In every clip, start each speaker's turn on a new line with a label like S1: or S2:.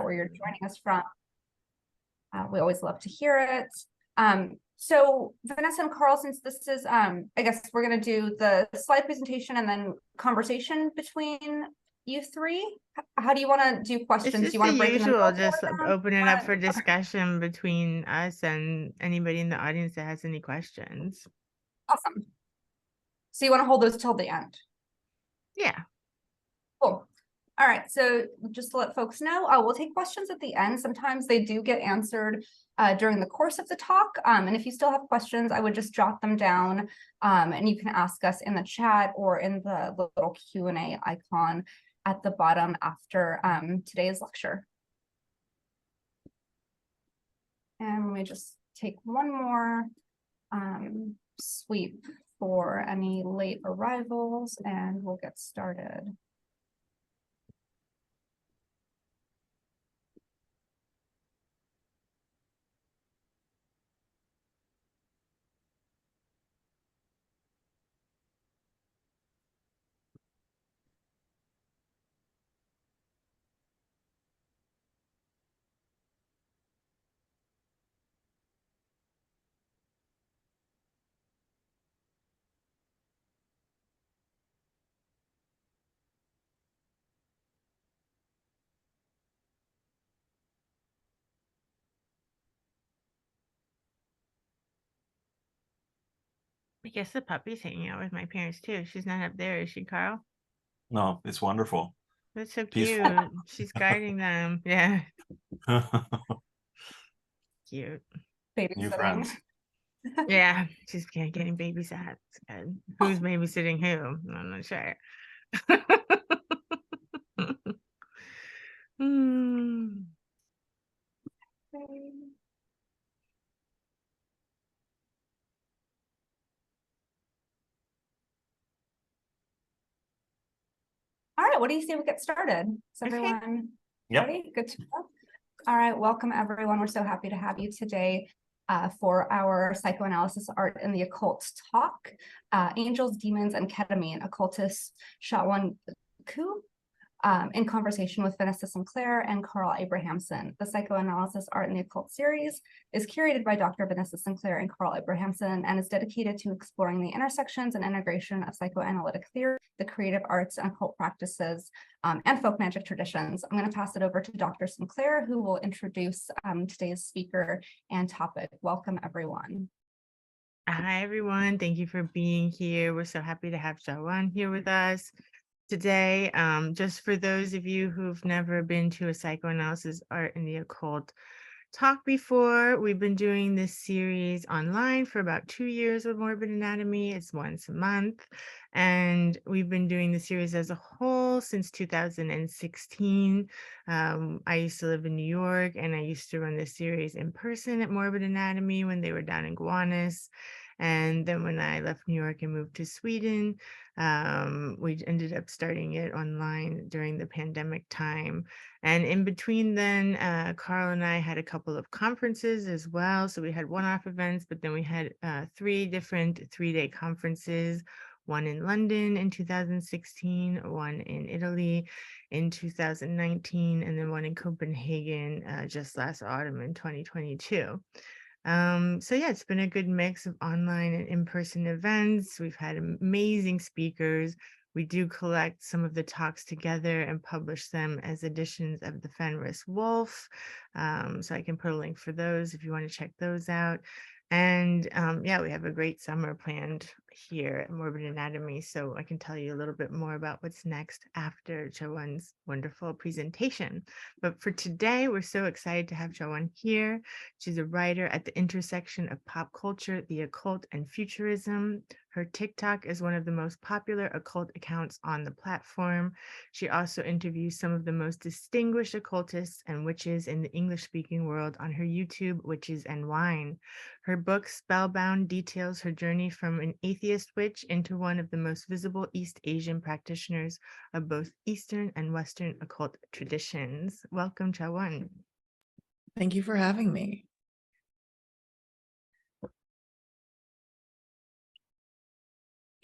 S1: where you're joining us from. We always love to hear it. So Vanessa and Carl, since this is, I guess we're going to do the slide presentation and then conversation between you three. How do you want to do questions?
S2: It's
S1: Do you want to break them
S2: usual,
S1: into
S2: just open it up for
S1: Okay.
S2: discussion between us and anybody in the audience that has any questions.
S1: Awesome. So you want to hold those till the end?
S2: Yeah.
S1: Cool. All right, so just to let folks know, we'll take questions at the end. Sometimes they do get answered during the course of the talk. And if you still have questions, I would just jot them down and you can ask us in the chat or in the little Q&A icon at the bottom after today's lecture. And let me just take one more sweep for any late arrivals and we'll get started.
S2: I guess the puppy's hanging out with my parents too. She's not up there, is she, Carl?
S3: No, it's wonderful.
S2: That's so
S3: Peaceful.
S2: cute. She's guarding them. Yeah. Cute.
S3: New friends.
S2: Yeah, she's getting babysat. Who's babysitting who? I'm not sure.
S1: All right, what do you say we get started? Is everyone ready? Good to go. All right, welcome everyone. We're so happy to have you today for our psychoanalysis, art, and the occult talk. Angels, Demons, and Ketamine, Occultist Chaweon Koo, in conversation with Vanessa Sinclair and Carl Abrahamson. The Psychoanalysis, Art, and the Occult series is curated by Dr. Vanessa Sinclair and Carl Abrahamson and is dedicated to exploring the intersections and integration of psychoanalytic theory, the creative arts and occult practices, and folk magic traditions. I'm going to pass it over to Dr. Sinclair, who will introduce today's speaker and topic. Welcome, everyone.
S2: Hi, everyone. Thank you for being here. We're so happy to have Chaweon here with us today. Just for those of you who've never been to a psychoanalysis, art, and the occult talk before, we've been doing this series online for about 2 years with Morbid Anatomy. It's once a month. And we've been doing the series as a whole since 2016. I used to live in New York and I used to run this series in person at Morbid Anatomy when they were down in Gowanus. And then when I left New York and moved to Sweden, we ended up starting it online during the pandemic time. And in between then, Carl and I had a couple of conferences as well. So we had one-off events, but then we had 3 different 3-day conferences, one in London in 2016, one in Italy in 2019, and then one in Copenhagen just last autumn in 2022. So yeah, it's been a good mix of online and in-person events. We've had amazing speakers. We do collect some of the talks together and publish them as editions of the Fenris Wolf. So I can put a link for those if you want to check those out. And yeah, we have a great summer planned here at Morbid Anatomy, so I can tell you a little bit more about what's next after Chaweon's wonderful presentation. But for today, we're so excited to have Chaweon here. She's a writer at the intersection of pop culture, the occult, and futurism. Her TikTok is one of the most popular occult accounts on the platform. She also interviews some of the most distinguished occultists and witches in the English-speaking world on her YouTube, Witches and Wine. Her book, Spellbound, details her journey from an atheist witch into one of the most visible East Asian practitioners of both Eastern and Western occult traditions. Welcome, Chaweon.
S4: Thank you for having me.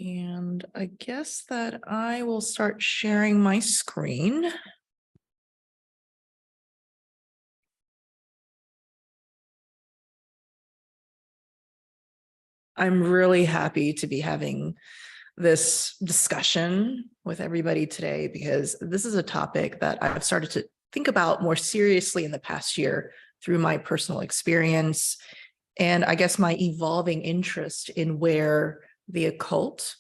S4: And I guess that I will start sharing my screen. I'm really happy to be having this discussion with everybody today, because this is a topic that I've started to think about more seriously in the past year through my personal experience, and I guess my evolving interest in where the occult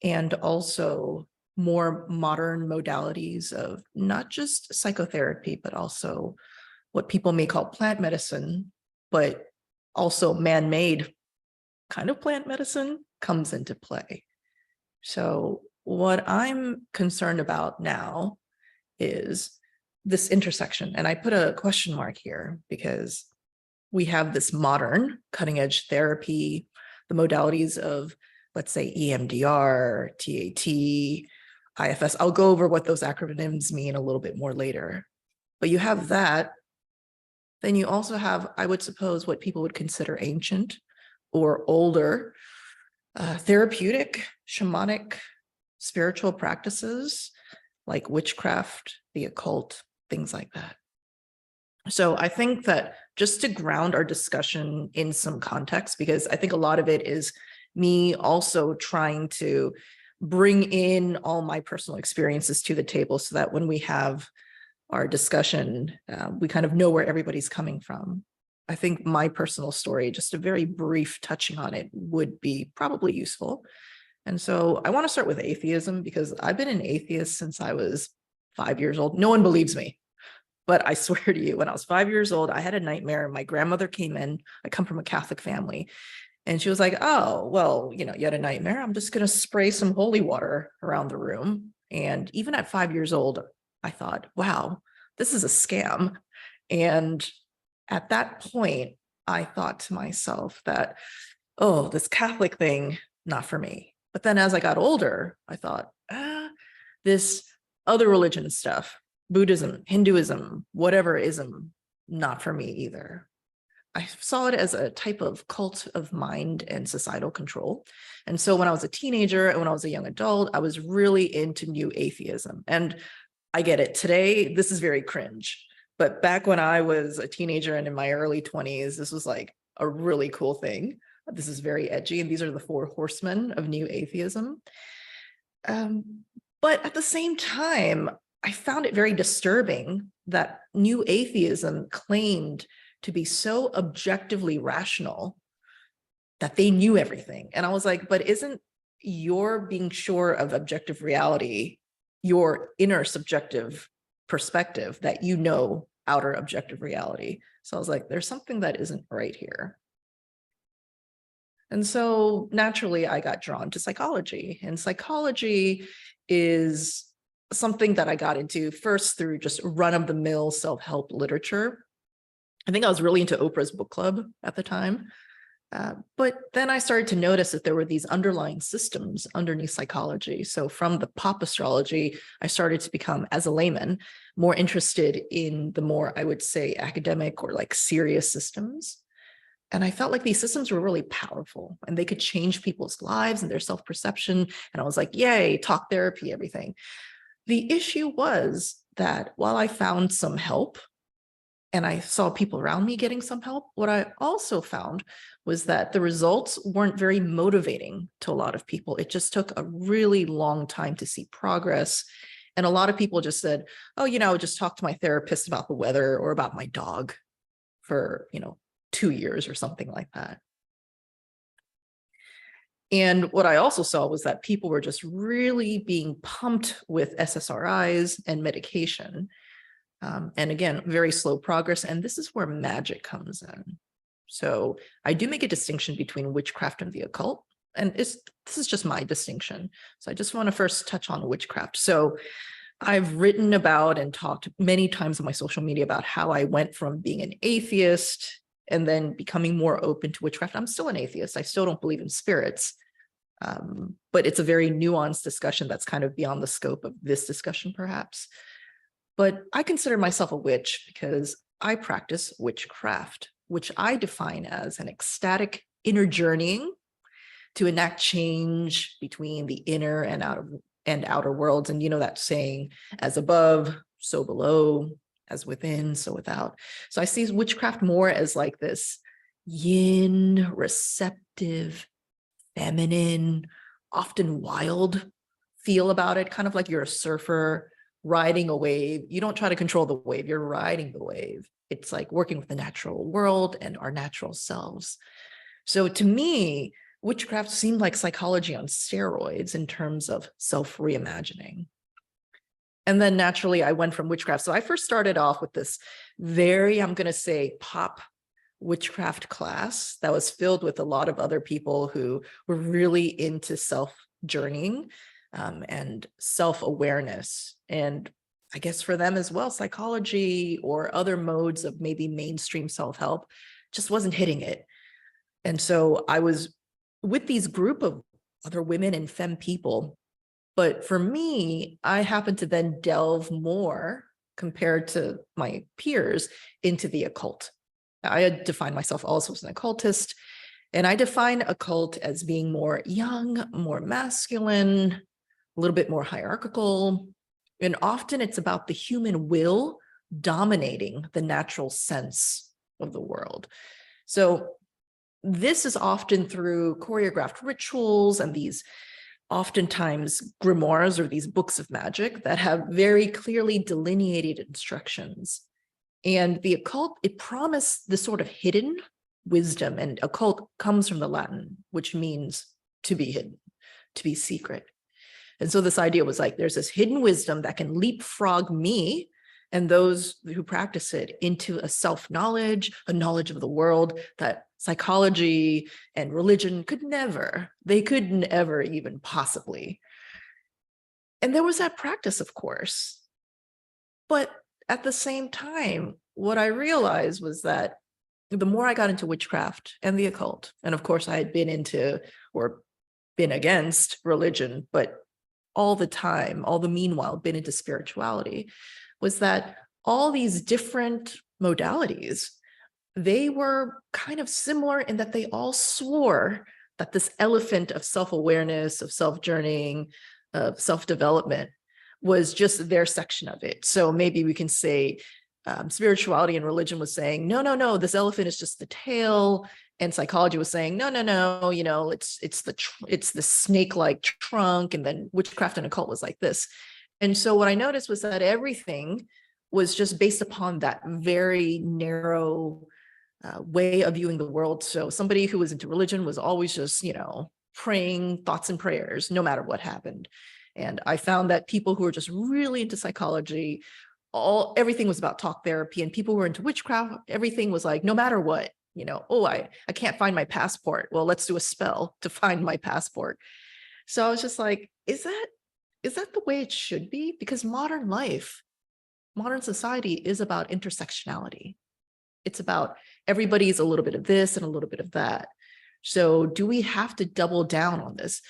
S4: and also more modern modalities of not just psychotherapy, but also what people may call plant medicine, but also man-made kind of plant medicine comes into play. So what I'm concerned about now is this intersection. And I put a question mark here because we have this modern cutting edge therapy, the modalities of, let's say, EMDR, TAT, IFS. I'll go over what those acronyms mean a little bit more later. But you have that. Then you also have, I would suppose, what people would consider ancient or older therapeutic, shamanic, spiritual practices like witchcraft, the occult, things like that. So I think that just to ground our discussion in some context, because I think a lot of it is me also trying to bring in all my personal experiences to the table so that when we have our discussion, we kind of know where everybody's coming from. I think my personal story, just a very brief touching on it, would be probably useful. And so I want to start with atheism, because I've been an atheist since I was 5 years old. No one believes me, but I swear to you, when I was 5 years old, I had a nightmare. My grandmother came in. I come from a Catholic family. And she was like, oh, well, you had a nightmare. I'm just going to spray some holy water around the room. And even at 5 years old, I thought, wow, this is a scam. And at that point, I thought to myself that, oh, this Catholic thing, not for me. But then as I got older, I thought, this other religion stuff, Buddhism, Hinduism, whatever ism, not for me either. I saw it as a type of cult of mind and societal control. And so when I was a teenager and when I was a young adult, I was really into new atheism. And I get it. Today, this is very cringe. But back when I was a teenager and in my early 20s, this was like a really cool thing. This is very edgy. And these are the 4 horsemen of new atheism. But at the same time, I found it very disturbing that new atheism claimed to be so objectively rational that they knew everything. And I was like, but isn't your being sure of objective reality your inner subjective perspective that outer objective reality? So I was like, there's something that isn't right here. And so naturally I got drawn to psychology, and psychology is something that I got into first through just run-of-the-mill self-help literature. I think I was really into Oprah's book club at the time. But then I started to notice that there were these underlying systems underneath psychology. So from the pop astrology, I started to become, as a layman, more interested in the more, I would say, academic or like serious systems. And I felt like these systems were really powerful and they could change people's lives and their self-perception. And I was like, yay, talk therapy, everything. The issue was that while I found some help, and I saw people around me getting some help, what I also found was that the results weren't very motivating to a lot of people. It just took a really long time to see progress. And a lot of people just said, oh, just talk to my therapist about the weather or about my dog for, 2 years or something like that. And what I also saw was that people were just really being pumped with SSRIs and medication. And again, very slow progress. And this is where magic comes in. So I do make a distinction between witchcraft and the occult. And this is just my distinction. So I just want to first touch on witchcraft. So I've written about and talked many times on my social media about how I went from being an atheist and then becoming more open to witchcraft. I'm still an atheist. I still don't believe in spirits. But it's a very nuanced discussion that's kind of beyond the scope of this discussion, perhaps. But I consider myself a witch because I practice witchcraft, which I define as an ecstatic inner journeying to enact change between the inner and outer worlds. And that saying, as above, so below, as within, so without. So I see witchcraft more as like this yin, receptive feminine, often wild feel about it, kind of like you're a surfer riding a wave. You don't try to control the wave, you're riding the wave. It's like working with the natural world and our natural selves. So to me, witchcraft seemed like psychology on steroids in terms of self-reimagining. And then naturally, I went from witchcraft. So I first started off with this very, I'm going to say, pop witchcraft class that was filled with a lot of other people who were really into self-journeying and self-awareness. And I guess for them as well, psychology or other modes of maybe mainstream self-help just wasn't hitting it. And so I was with these group of other women and femme people. But for me, I happened to then delve more compared to my peers into the occult. I had defined myself also as an occultist, and I define occult as being more young, more masculine, a little bit more hierarchical. And often it's about the human will dominating the natural sense of the world. So this is often through choreographed rituals and these oftentimes grimoires or these books of magic that have very clearly delineated instructions. And the occult, it promised this sort of hidden wisdom, and occult comes from the Latin, which means to be hidden, to be secret. And so this idea was like, there's this hidden wisdom that can leapfrog me and those who practice it into a self-knowledge, a knowledge of the world that psychology and religion could never even possibly. And there was that practice, of course. But at the same time, what I realized was that the more I got into witchcraft and the occult, and of course I had been into or been against religion, but all the time, all the meanwhile, been into spirituality, was that all these different modalities, they were kind of similar in that they all swore that this elephant of self-awareness, of self-journeying, of self-development was just their section of it. So maybe we can say spirituality and religion was saying, no, this elephant is just the tail. And psychology was saying, no, you know, it's the snake-like trunk. And then witchcraft and occult was like this. And so what I noticed was that everything was just based upon that very narrow way of viewing the world. So somebody who was into religion was always just, you know, praying thoughts and prayers, no matter what happened. And I found that people who were just really into psychology, everything was about talk therapy, and people who were into witchcraft, everything was like, no matter what, you know, oh, I can't find my passport. Well, let's do a spell to find my passport. So I was just like, is that the way it should be? Because modern life, modern society is about intersectionality. It's about everybody's a little bit of this and a little bit of that. So do we have to double down on this?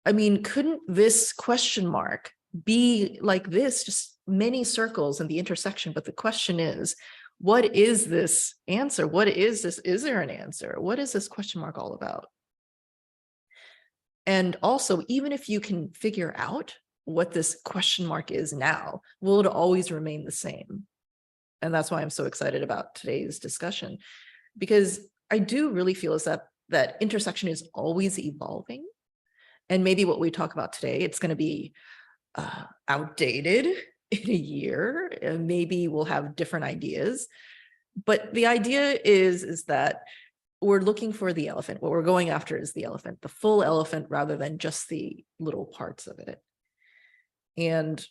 S4: I mean, couldn't this question mark be like this, just many circles in the intersection? But the question is, what is this answer? What is this? Is there an answer? What is this question mark all about? And also, even if you can figure out what this question mark is now, will it always remain the same? And that's why I'm so excited about today's discussion, because I do really feel is that intersection is always evolving. And maybe what we talk about today, it's going to be outdated in a year, and maybe we'll have different ideas. But the idea is that we're looking for the elephant. What we're going after is the elephant, the full elephant, rather than just the little parts of it. And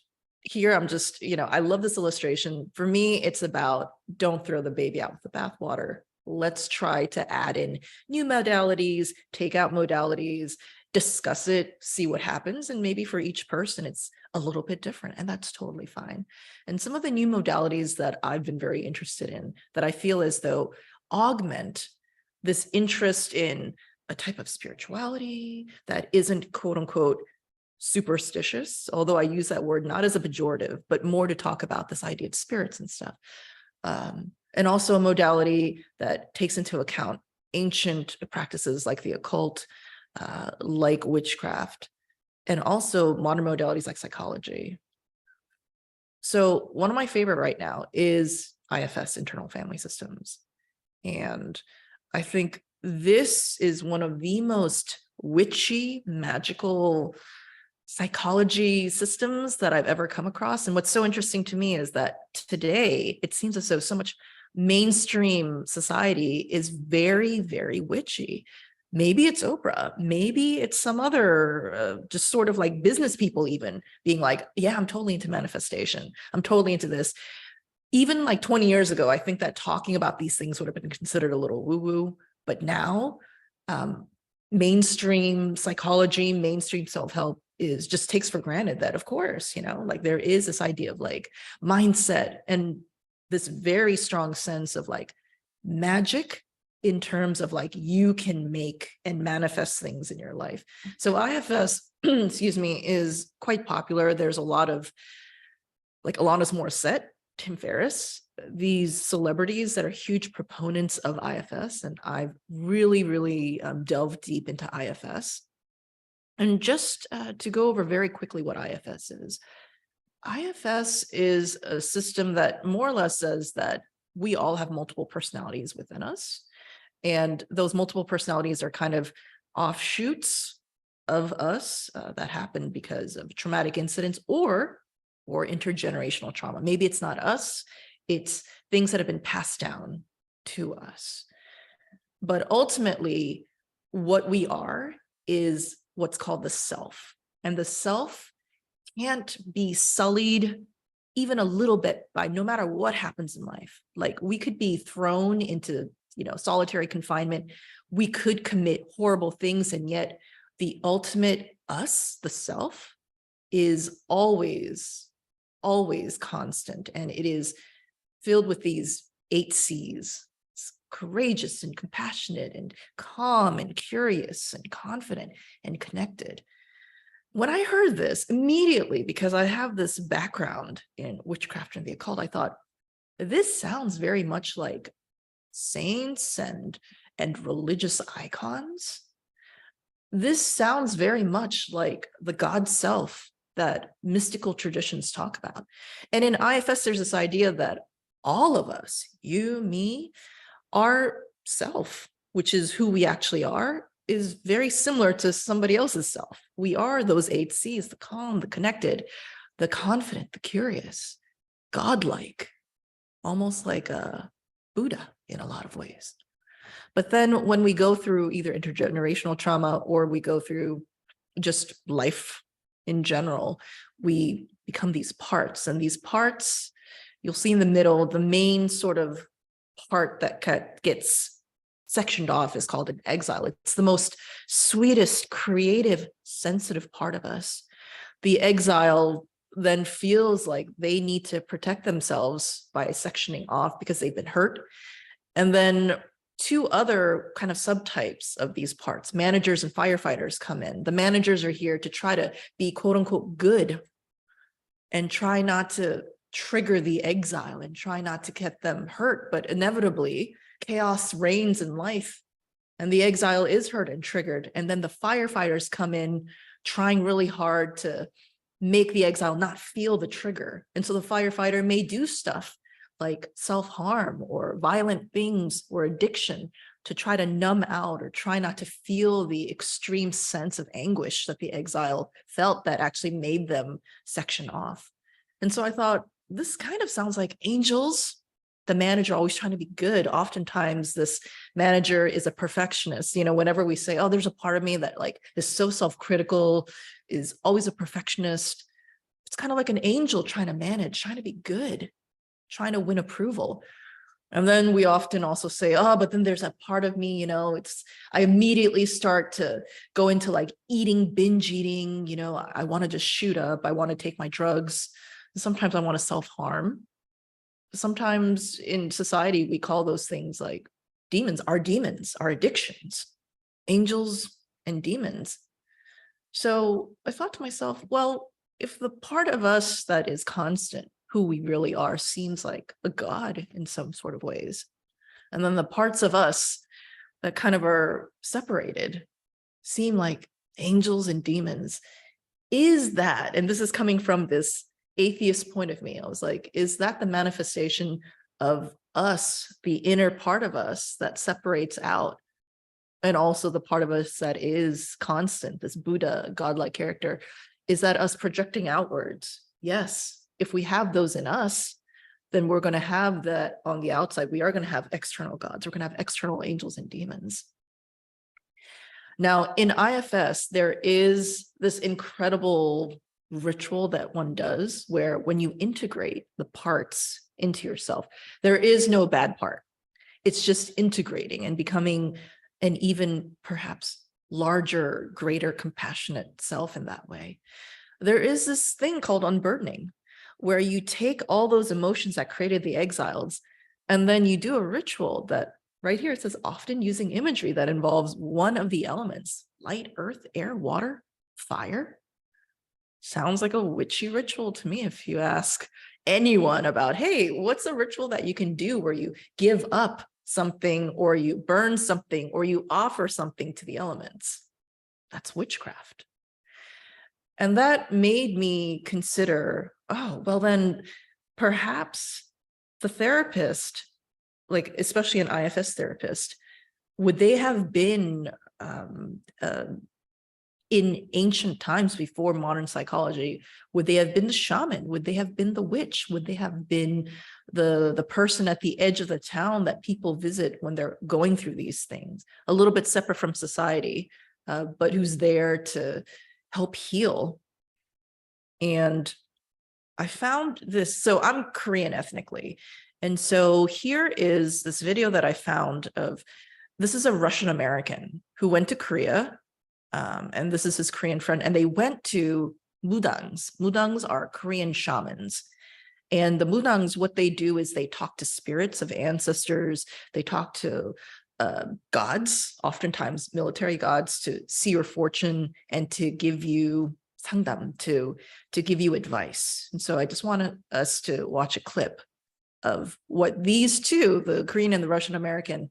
S4: here I'm just, you know, I love this illustration. For me, it's about don't throw the baby out with the bathwater. Let's try to add in new modalities, take out modalities, discuss it, see what happens. And maybe for each person, it's a little bit different, and that's totally fine. And some of the new modalities that I've been very interested in, that I feel as though augment this interest in a type of spirituality that isn't quote unquote superstitious, although I use that word not as a pejorative, but more to talk about this idea of spirits and stuff. And also a modality that takes into account ancient practices like the occult, like witchcraft, and also modern modalities like psychology. So one of my favorite right now is IFS, internal family systems. And I think this is one of the most witchy, magical psychology systems that I've ever come across. And what's so interesting to me is that today it seems as though so much mainstream society is very, very witchy. Maybe it's Oprah, maybe it's some other just sort of like business people even being like, yeah, I'm totally into manifestation. I'm totally into this. Even like 20 years ago, I think that talking about these things would have been considered a little woo-woo. But now mainstream psychology, mainstream self-help is just takes for granted that, of course, you know, like there is this idea of like mindset and this very strong sense of like magic in terms of like you can make and manifest things in your life. So IFS, excuse me, is quite popular. There's a lot of like Alanis Morissette, Tim Ferriss, these celebrities that are huge proponents of IFS. And I've really delved deep into IFS. And just to go over very quickly what IFS is a system that more or less says that we all have multiple personalities within us. And those multiple personalities are kind of offshoots of us that happen because of traumatic incidents or intergenerational trauma. Maybe it's not us, it's things that have been passed down to us. But ultimately, what we are is what's called the self. And the self can't be sullied even a little bit by no matter what happens in life. Like we could be thrown into, you know, solitary confinement. We could commit horrible things. And yet the ultimate us, the self, is always constant. And it is filled with these 8 C's. It's courageous and compassionate and calm and curious and confident and connected. When I heard this immediately, because I have this background in witchcraft and the occult, I thought, this sounds very much like saints and religious icons. This sounds very much like the God self that mystical traditions talk about. And in IFS, there's this idea that all of us, you, me, our self, which is who we actually are, is very similar to somebody else's self. We are those 8 C's, the calm, the connected, the confident, the curious, godlike, almost like a Buddha in a lot of ways. But then when we go through either intergenerational trauma or we go through just life in general, we become these parts. And these parts, you'll see in the middle, the main sort of part that gets sectioned off is called an exile. It's the most sweetest, creative, sensitive part of us. The exile then feels like they need to protect themselves by sectioning off because they've been hurt. And then 2 other kind of subtypes of these parts, managers and firefighters, come in. The managers are here to try to be quote unquote good and try not to trigger the exile and try not to get them hurt. But inevitably, chaos reigns in life and the exile is hurt and triggered. And then the firefighters come in trying really hard to make the exile not feel the trigger. And so the firefighter may do stuff like self-harm or violent things or addiction to try to numb out or try not to feel the extreme sense of anguish that the exile felt that actually made them section off. And so I thought, this kind of sounds like angels. The manager always trying to be good. Oftentimes this manager is a perfectionist. You know, whenever we say, oh, there's a part of me that like is so self-critical, is always a perfectionist. It's kind of like an angel trying to manage, trying to be good, trying to win approval. And then we often also say, oh, but then there's that part of me, you know, I immediately start to go into like eating, binge eating, you know, I want to just shoot up. I want to take my drugs. Sometimes I want to self-harm. Sometimes in society, we call those things like demons, our addictions, angels and demons. So I thought to myself, well, if the part of us that is constant, who we really are, seems like a god in some sort of ways, and then the parts of us that kind of are separated seem like angels and demons, is that, and this is coming from this atheist point of view, I was like, is that the manifestation of us, the inner part of us that separates out and also the part of us that is constant, this Buddha, godlike character, is that us projecting outwards. Yes, if we have those in us, then we're going to have that on the outside. We are going to have external gods. We're going to have external angels and demons. Now, in IFS, there is this incredible ritual that one does where when you integrate the parts into yourself, there is no bad part. It's just integrating and becoming an even perhaps larger, greater, compassionate self in that way. There is this thing called unburdening, where you take all those emotions that created the exiles, and then you do a ritual that right here, it says often using imagery that involves one of the elements, light, earth, air, water, fire. Sounds like a witchy ritual to me. If you ask anyone about, hey, what's a ritual that you can do where you give up something or you burn something or you offer something to the elements? That's witchcraft. And that made me consider, oh, well, then perhaps the therapist, like especially an IFS therapist, would they have been in ancient times before modern psychology, would they have been the shaman? Would they have been the witch? Would they have been the person at the edge of the town that people visit when they're going through these things, a little bit separate from society, but who's there to help heal? And I found this, so I'm Korean ethnically. And so here is this video that I found of, this is a Russian American who went to Korea, and this is his Korean friend, and they went to mudangs. Mudangs are Korean shamans. And the mudangs, what they do is they talk to spirits of ancestors. They talk to gods, oftentimes military gods, to see your fortune and to give you 상담, to give you advice. And so I just wanted us to watch a clip of what these two, the Korean and the Russian American,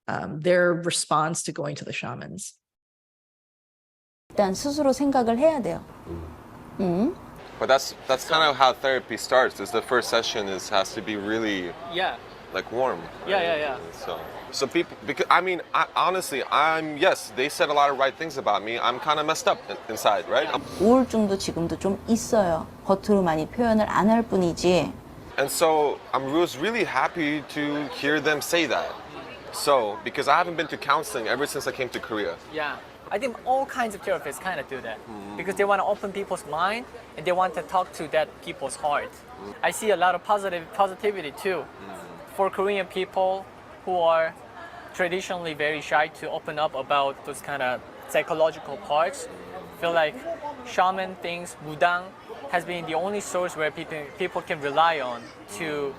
S4: their response to going to the shamans.
S5: 일단 스스로 생각을 해야 돼요.
S6: But that's kind of how therapy starts. Is the first session has to be really like warm. Right?
S7: Yeah.
S6: So people, because honestly, yes, they said a lot of right things about me. I'm kind of messed up inside, right?
S5: 우울증도 지금도 좀 있어요. 겉으로 많이 표현을 안 할 뿐이지.
S6: And so I was really happy to hear them say that. So because I haven't been to counseling ever since I came to Korea.
S7: Yeah. I think all kinds of therapists kind of do that because they want to open people's mind and they want to talk to that people's heart. I see a lot of positivity too. For Korean people who are traditionally very shy to open up about those kind of psychological parts, feel like shaman things, mudang, has been the only source where people can rely on to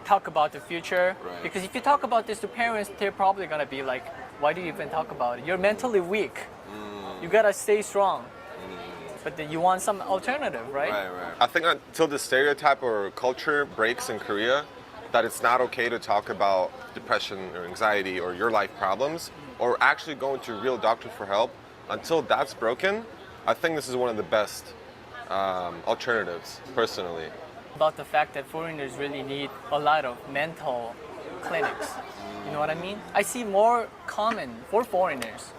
S7: talk about the future.
S6: Right.
S7: Because if you talk about this to parents, they're probably gonna be like, why do you even talk about it? You're mentally weak. You gotta stay strong. But then you want some alternative, right?
S6: Right. I think until the stereotype or culture breaks in Korea, that it's not okay to talk about depression or anxiety or your life problems, or actually going to a real doctor for help, until that's broken, I think this is one of the best alternatives, personally.
S7: About the fact that foreigners really need a lot of mental clinics. You know what I mean? I see more common for foreigners.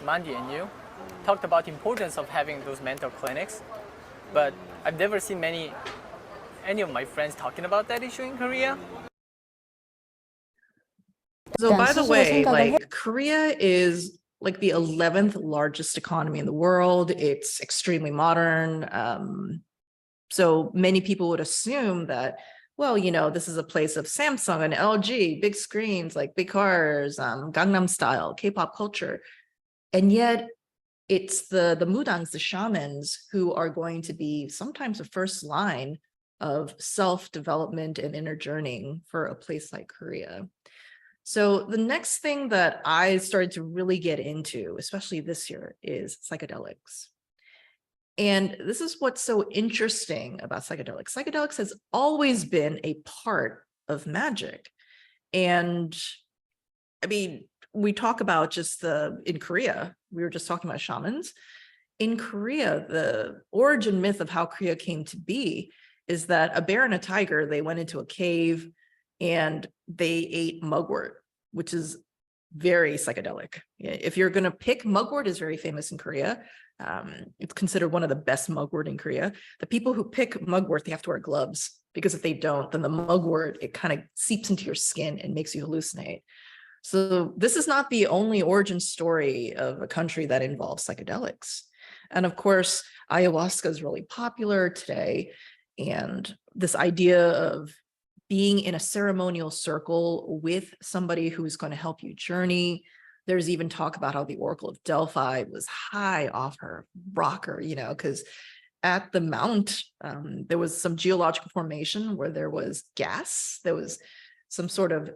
S7: Mandy and you talked about the importance of having those mental clinics, but I've never seen any of my friends talking about that issue in Korea.
S4: So by the way, like Korea is like the 11th largest economy in the world. It's extremely modern. So many people would assume that, well, you know, this is a place of Samsung and LG, big screens, like big cars, Gangnam style, K-pop culture. And yet it's the mudangs, the shamans, who are going to be sometimes the first line of self-development and inner journeying for a place like Korea. So the next thing that I started to really get into, especially this year, is psychedelics. And this is what's so interesting about psychedelics. Psychedelics has always been a part of magic. And I mean, we talk about just in Korea, we were just talking about shamans. In Korea, the origin myth of how Korea came to be is that a bear and a tiger, they went into a cave and they ate mugwort, which is very psychedelic. If you're going to pick, mugwort is very famous in Korea. It's considered one of the best mugwort in Korea. The people who pick mugwort, they have to wear gloves, because if they don't, then the mugwort, it kind of seeps into your skin and makes you hallucinate. So this is not the only origin story of a country that involves psychedelics. And of course, ayahuasca is really popular today. And this idea of being in a ceremonial circle with somebody who's going to help you journey. There's even talk about how the Oracle of Delphi was high off her rocker, because at the mount, there was some geological formation where there was gas. There was some sort of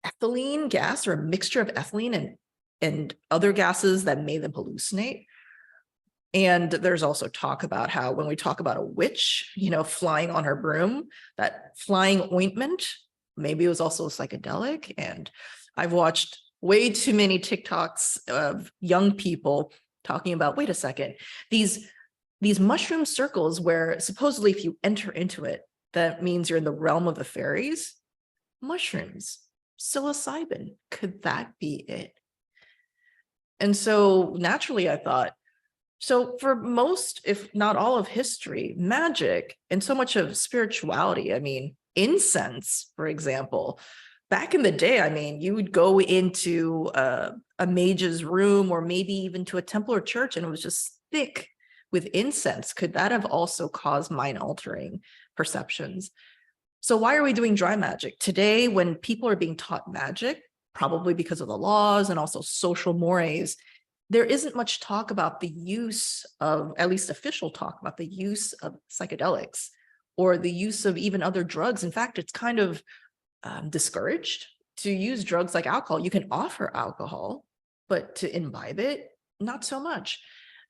S4: ethylene gas, or a mixture of ethylene and other gases that made them hallucinate. And there's also talk about how when we talk about a witch, flying on her broom, that flying ointment, maybe it was also psychedelic. And I've watched way too many TikToks of young people talking about, wait a second, these mushroom circles where supposedly if you enter into it, that means you're in the realm of the fairies. Mushrooms, psilocybin, could that be it? And so naturally I thought, so for most, if not all of history, magic and so much of spirituality, incense, for example, back in the day, you would go into a mage's room or maybe even to a temple or church and it was just thick with incense. Could that have also caused mind altering perceptions? So why are we doing dry magic? Today, when people are being taught magic, probably because of the laws and also social mores, there isn't much talk about the use of, at least official talk about the use of psychedelics or the use of even other drugs. In fact, it's kind of discouraged to use drugs like alcohol. You can offer alcohol, but to imbibe it, not so much.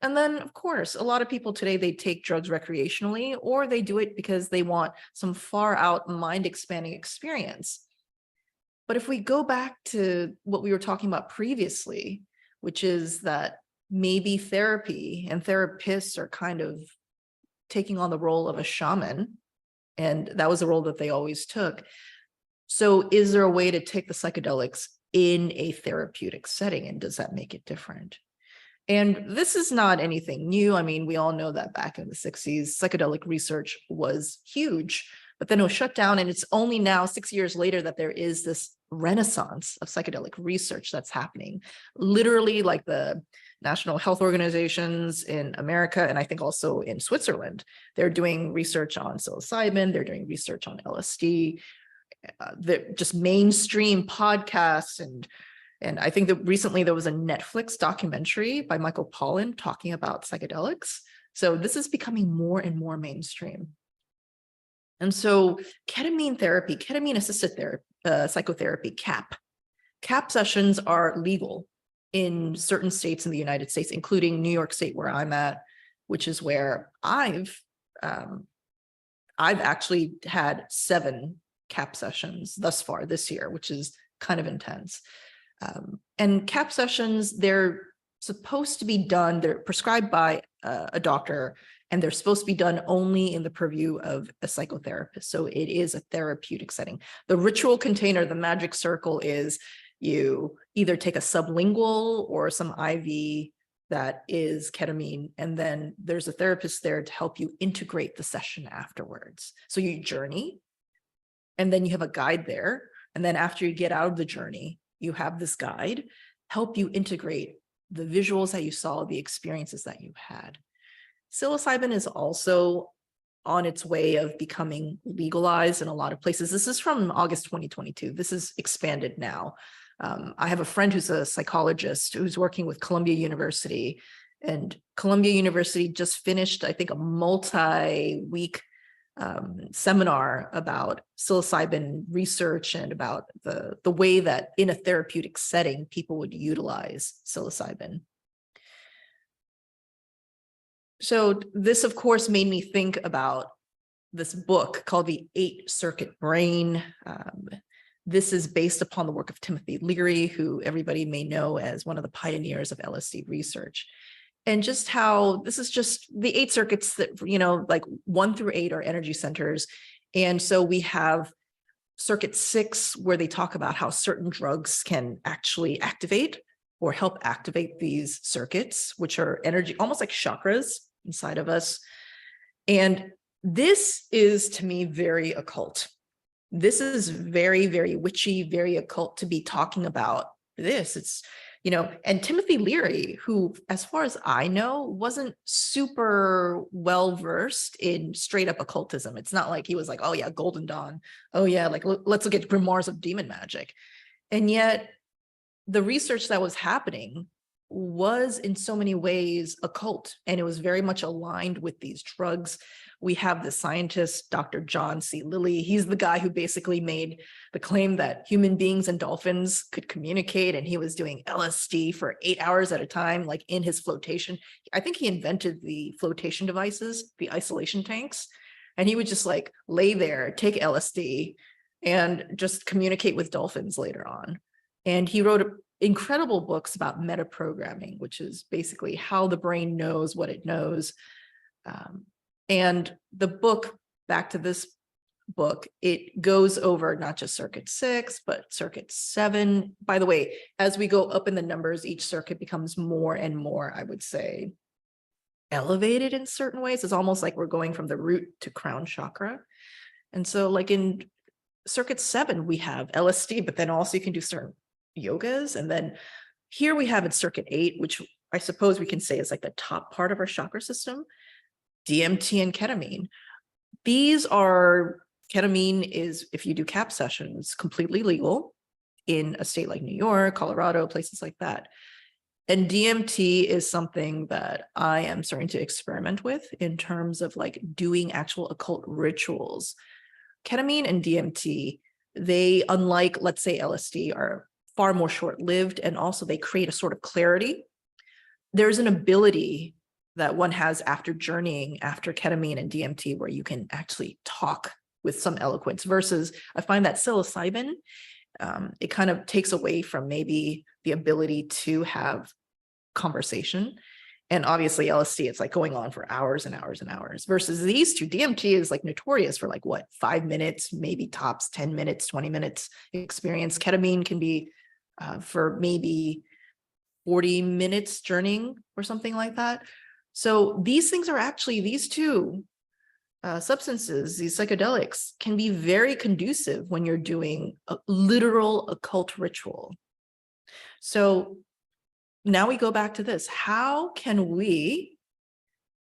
S4: And then, of course, a lot of people today, they take drugs recreationally, or they do it because they want some far out mind expanding experience. But if we go back to what we were talking about previously, which is that maybe therapy and therapists are kind of taking on the role of a shaman, and that was the role that they always took. So is there a way to take the psychedelics in a therapeutic setting, and does that make it different? And this is not anything new. We all know that back in the 60s, psychedelic research was huge, but then it was shut down. And it's only now 6 years later that there is this renaissance of psychedelic research that's happening. Literally, like the National Health Organizations in America, and I think also in Switzerland, they're doing research on psilocybin, they're doing research on LSD, just mainstream podcasts. And I think that recently there was a Netflix documentary by Michael Pollan talking about psychedelics. So this is becoming more and more mainstream. And so ketamine therapy, ketamine assisted therapy, psychotherapy, CAP sessions are legal in certain states in the United States, including New York State, where I'm at, which is where I've actually had 7 CAP sessions thus far this year, which is kind of intense. And CAP sessions, they're supposed to be done, they're prescribed by a doctor, and they're supposed to be done only in the purview of a psychotherapist. So it is a therapeutic setting. The ritual container, the magic circle, is you either take a sublingual or some IV that is ketamine, and then there's a therapist there to help you integrate the session afterwards. So you journey, and then you have a guide there. And then after you get out of the journey, you have this guide help you integrate the visuals that you saw, the experiences that you had. Psilocybin is also on its way of becoming legalized in a lot of places. This is from August 2022. This is expanded now. I have a friend who's a psychologist who's working with Columbia University, and Columbia University just finished, I think, a multi-week seminar about psilocybin research and about the way that in a therapeutic setting, people would utilize psilocybin. So this, of course, made me think about this book called The 8-Circuit Brain. This is based upon the work of Timothy Leary, who everybody may know as one of the pioneers of LSD research. And just how this is just the 8 circuits that, like 1 through 8 are energy centers. And so we have circuit 6, where they talk about how certain drugs can actually activate or help activate these circuits, which are energy, almost like chakras inside of us. And this is, to me, very occult. This is very, very witchy, very occult to be talking about this. It's, you know, and Timothy Leary, who, as far as I know, wasn't super well versed in straight up occultism. It's not like he was like, oh yeah, Golden Dawn. Oh yeah, like let's look at grimoires of demon magic. And yet the research that was happening was in so many ways occult, and it was very much aligned with these drugs. We have the scientist, Dr. John C. Lilly. He's the guy who basically made the claim that human beings and dolphins could communicate, and he was doing LSD for 8 hours at a time, like in his flotation. I think he invented the flotation devices, the isolation tanks, and he would just like lay there, take LSD, and just communicate with dolphins later on. And he wrote incredible books about metaprogramming, which is basically how the brain knows what it knows. And the book, back to this book, it goes over not just circuit 6, but circuit 7. By the way, as we go up in the numbers, each circuit becomes more and more, I would say, elevated in certain ways. It's almost like we're going from the root to crown chakra. And so like in circuit 7, we have LSD, but then also you can do certain yogas. And then here we have in circuit 8, which I suppose we can say is like the top part of our chakra system, DMT and ketamine. These are, ketamine is, if you do CAP sessions, completely legal in a state like New York, Colorado, places like that. And DMT is something that I am starting to experiment with in terms of like doing actual occult rituals. Ketamine and DMT, they, unlike, let's say, LSD, are far more short-lived, and also they create a sort of clarity. There's an ability that one has after journeying after ketamine and DMT where you can actually talk with some eloquence, versus I find that psilocybin, it kind of takes away from maybe the ability to have conversation. And obviously LSD, it's like going on for hours and hours and hours, versus these two. DMT is like notorious for like what, 5 minutes, maybe tops 10 minutes, 20 minutes experience. Ketamine can be for maybe 40 minutes journeying or something like that. So these things are actually, these two substances, these psychedelics, can be very conducive when you're doing a literal occult ritual. So now we go back to this. How can we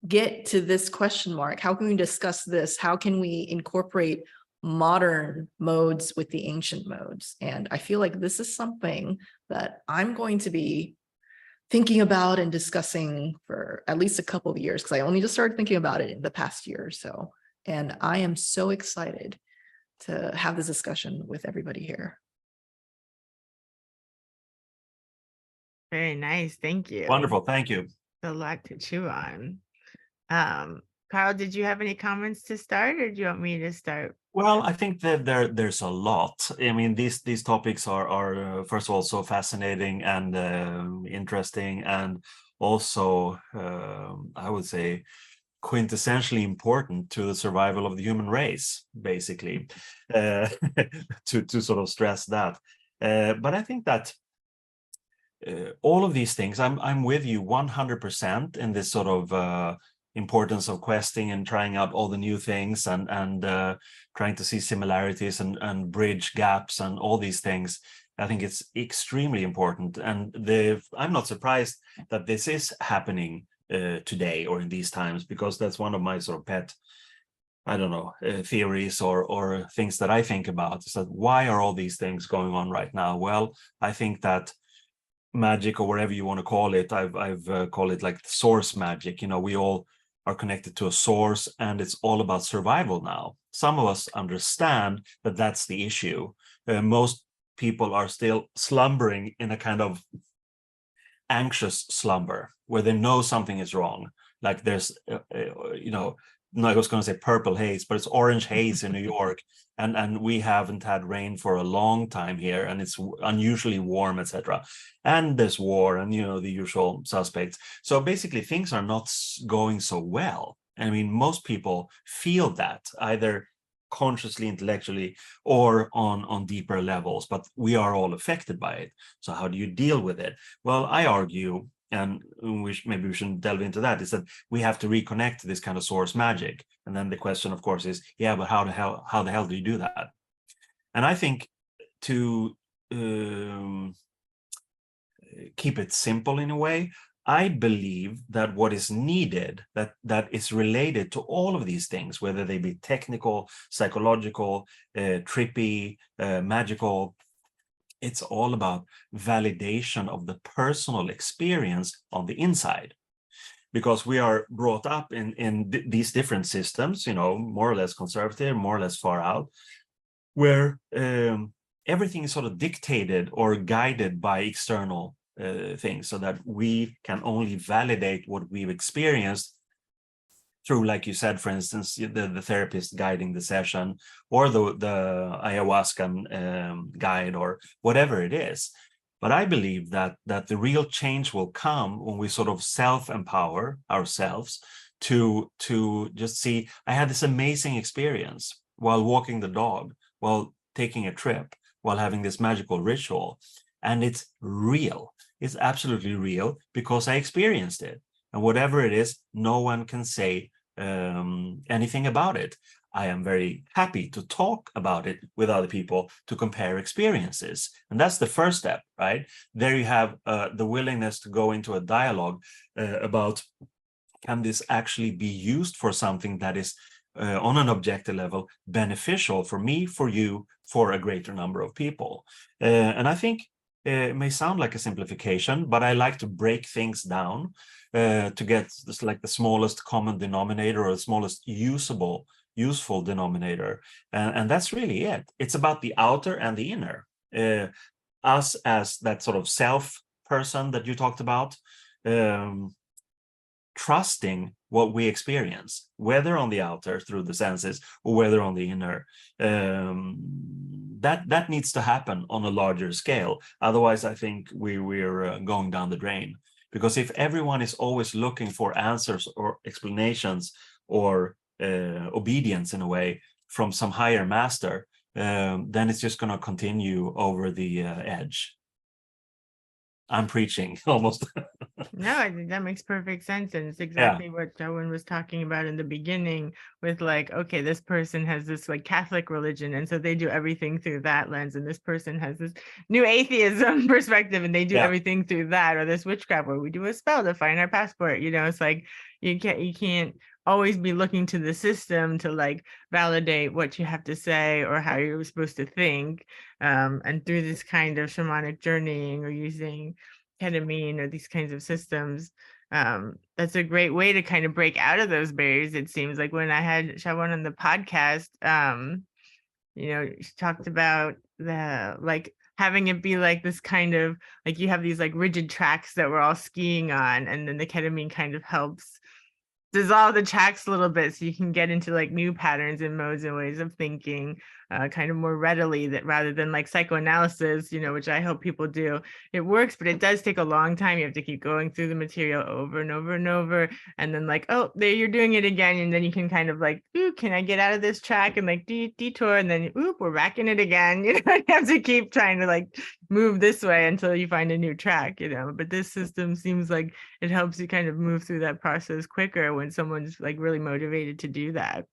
S4: get to this question mark? How can we discuss this? How can we incorporate modern modes with the ancient modes? And I feel like this is something that I'm going to be thinking about and discussing for at least a couple of years, because I only just started thinking about it in the past year or so. And I am so excited to have this discussion with everybody here.
S2: Very nice. Thank you.
S3: Wonderful. Thank you.
S2: A lot to chew on. Carl, did you have any comments to start, or do you want me to start?
S3: Well, I think that there's a lot. I mean, these topics are first of all so fascinating and interesting, and also I would say quintessentially important to the survival of the human race, basically, to sort of stress that. But I think that all of these things, I'm with you 100% in this sort of importance of questing and trying out all the new things and trying to see similarities and bridge gaps and all these things. I think it's extremely important, and I'm not surprised that this is happening today or in these times, because that's one of my sort of pet, I don't know, theories or things that I think about, is that why are all these things going on right now? Well, I think that magic, or whatever you want to call it, I've called it like source magic. You know, we all are connected to a source, and it's all about survival now. Some of us understand that that's the issue. Most people are still slumbering in a kind of anxious slumber where they know something is wrong. Like there's, you know, I was going to say purple haze, but it's orange haze in New York, and we haven't had rain for a long time here, and it's unusually warm, etc. And there's war, and you know, the usual suspects. So basically, things are not going so well. I mean, most people feel that either consciously, intellectually, or on deeper levels, but we are all affected by it. So how do you deal with it? Well, I argue, and maybe we shouldn't delve into that, is that we have to reconnect to this kind of source magic. And then the question, of course, is, yeah, but how the hell do you do that? And I think to keep it simple in a way, I believe that what is needed, that is related to all of these things, whether they be technical, psychological, trippy, magical, it's all about validation of the personal experience on the inside. Because we are brought up in these different systems, you know, more or less conservative, more or less far out, where everything is sort of dictated or guided by external things, so that we can only validate what we've experienced through, like you said, for instance, the therapist guiding the session, or the ayahuasca guide, or whatever it is. But I believe that the real change will come when we sort of self-empower ourselves to just see, I had this amazing experience while walking the dog, while taking a trip, while having this magical ritual, and it's real. It's absolutely real because I experienced it. And whatever it is, no one can say anything about it. I am very happy to talk about it with other people, to compare experiences. And that's the first step, right? There you have the willingness to go into a dialogue about, can this actually be used for something that is on an objective level beneficial for me, for you, for a greater number of people. And I think it may sound like a simplification, but I like to break things down to get this, like the smallest common denominator, or the smallest useful denominator. And that's really it. It's about the outer and the inner. Us as that sort of self person that you talked about, trusting what we experience, whether on the outer through the senses, or whether on the inner. That needs to happen on a larger scale. Otherwise, I think we're going down the drain. Because if everyone is always looking for answers or explanations or obedience in a way from some higher master, then it's just going to continue over the edge. I'm preaching almost.
S2: No, I think that makes perfect sense. And it's exactly what Chaweon was talking about in the beginning with, like, okay, this person has this like Catholic religion, and so they do everything through that lens. And this person has this new atheism perspective, and they do everything through that. Or this witchcraft where we do a spell to find our passport. You know, it's like you can't always be looking to the system to like validate what you have to say or how you're supposed to think. And through this kind of shamanic journeying, or using ketamine or these kinds of systems, that's a great way to kind of break out of those barriers. It seems like when I had Chaweon on the podcast, you know, she talked about the like having it be like this kind of like, you have these like rigid tracks that we're all skiing on, and then the ketamine kind of helps dissolve the tracks a little bit, so you can get into like new patterns and modes and ways of thinking kind of more readily, that rather than like psychoanalysis, you know, which I hope people do. It works, but it does take a long time. You have to keep going through the material over and over and over, and then like, oh, there you're doing it again, and then you can kind of like, ooh, can I get out of this track, and like detour, and then oop, we're back in it again. You know, you have to keep trying to like move this way until you find a new track, you know. But this system seems like it helps you kind of move through that process quicker when someone's like really motivated to do that.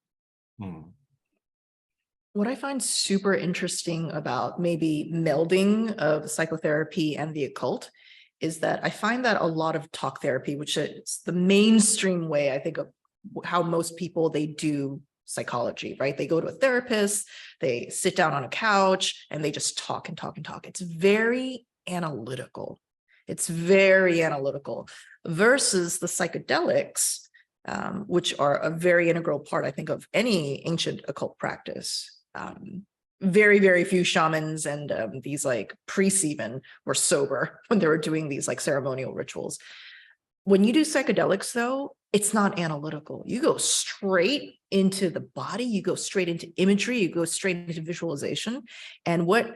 S4: What I find super interesting about maybe melding of psychotherapy and the occult is that I find that a lot of talk therapy, which is the mainstream way, I think, of how most people, they do psychology, right? They go to a therapist, they sit down on a couch, and they just talk and talk and talk. It's very analytical. It's very analytical versus the psychedelics, which are a very integral part, I think, of any ancient occult practice. Very, very few shamans and these like priests even were sober when they were doing these like ceremonial rituals. When you do psychedelics, though, it's not analytical. You go straight into the body, you go straight into imagery, you go straight into visualization. And what,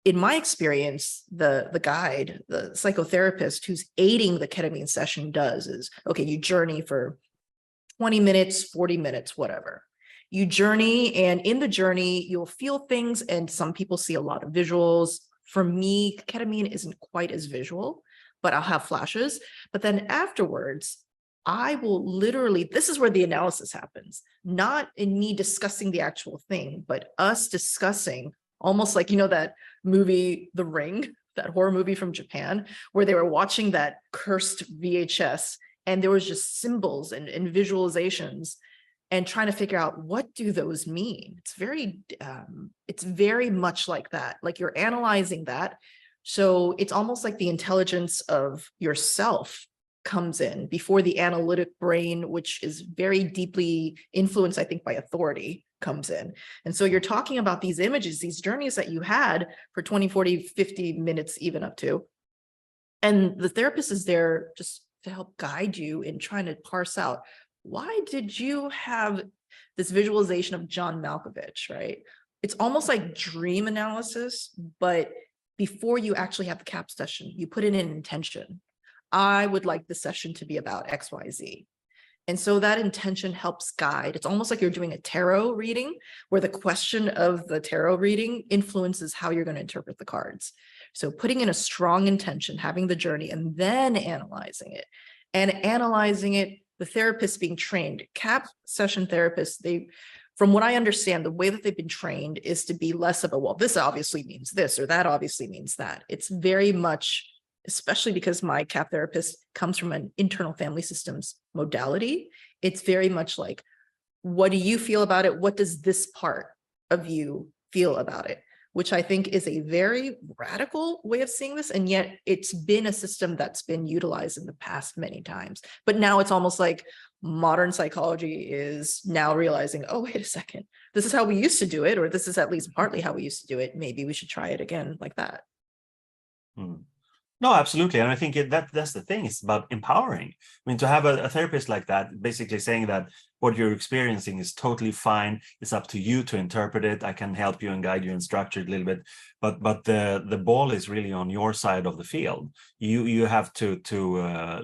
S4: in my experience, the guide, the psychotherapist who's aiding the ketamine session does is, okay, you journey for 20 minutes, 40 minutes, whatever. you journey, and in the journey, you'll feel things, and some people see a lot of visuals. For me, ketamine isn't quite as visual, but I'll have flashes. But then afterwards, I will literally, this is where the analysis happens, not in me discussing the actual thing, but us discussing almost like, that movie, The Ring, that horror movie from Japan, where they were watching that cursed VHS and there was just symbols and visualizations and trying to figure out, what do those mean? It's very much like that. Like you're analyzing that. So it's almost like the intelligence of yourself comes in before the analytic brain, which is very deeply influenced, I think, by authority, comes in. And so you're talking about these images, these journeys that you had for 20, 40, 50 minutes, even up to. And the therapist is there just to help guide you in trying to parse out, why did you have this visualization of John Malkovich, right? It's almost like dream analysis, but before you actually have the CAP session, you put in an intention. I would like the session to be about XYZ. And so that intention helps guide. It's almost like you're doing a tarot reading where the question of the tarot reading influences how you're going to interpret the cards. So putting in a strong intention, having the journey, and then analyzing it. And analyzing it, the therapist being trained, CAP session therapists, from what I understand, the way that they've been trained is to be less of a, well, this obviously means this, or that obviously means that. It's very much, especially because my CAP therapist comes from an internal family systems modality, it's very much like, what do you feel about it? What does this part of you feel about it? Which I think is a very radical way of seeing this. And yet it's been a system that's been utilized in the past many times. But now it's almost like modern psychology is now realizing, oh, wait a second, this is how we used to do it, or this is at least partly how we used to do it. Maybe we should try it again like that.
S3: No, absolutely. And I think that's the thing. It's about empowering. I mean, to have a therapist like that, basically saying that what you're experiencing is totally fine. It's up to you to interpret it. I can help you and guide you and structure it a little bit. But the ball is really on your side of the field. You have to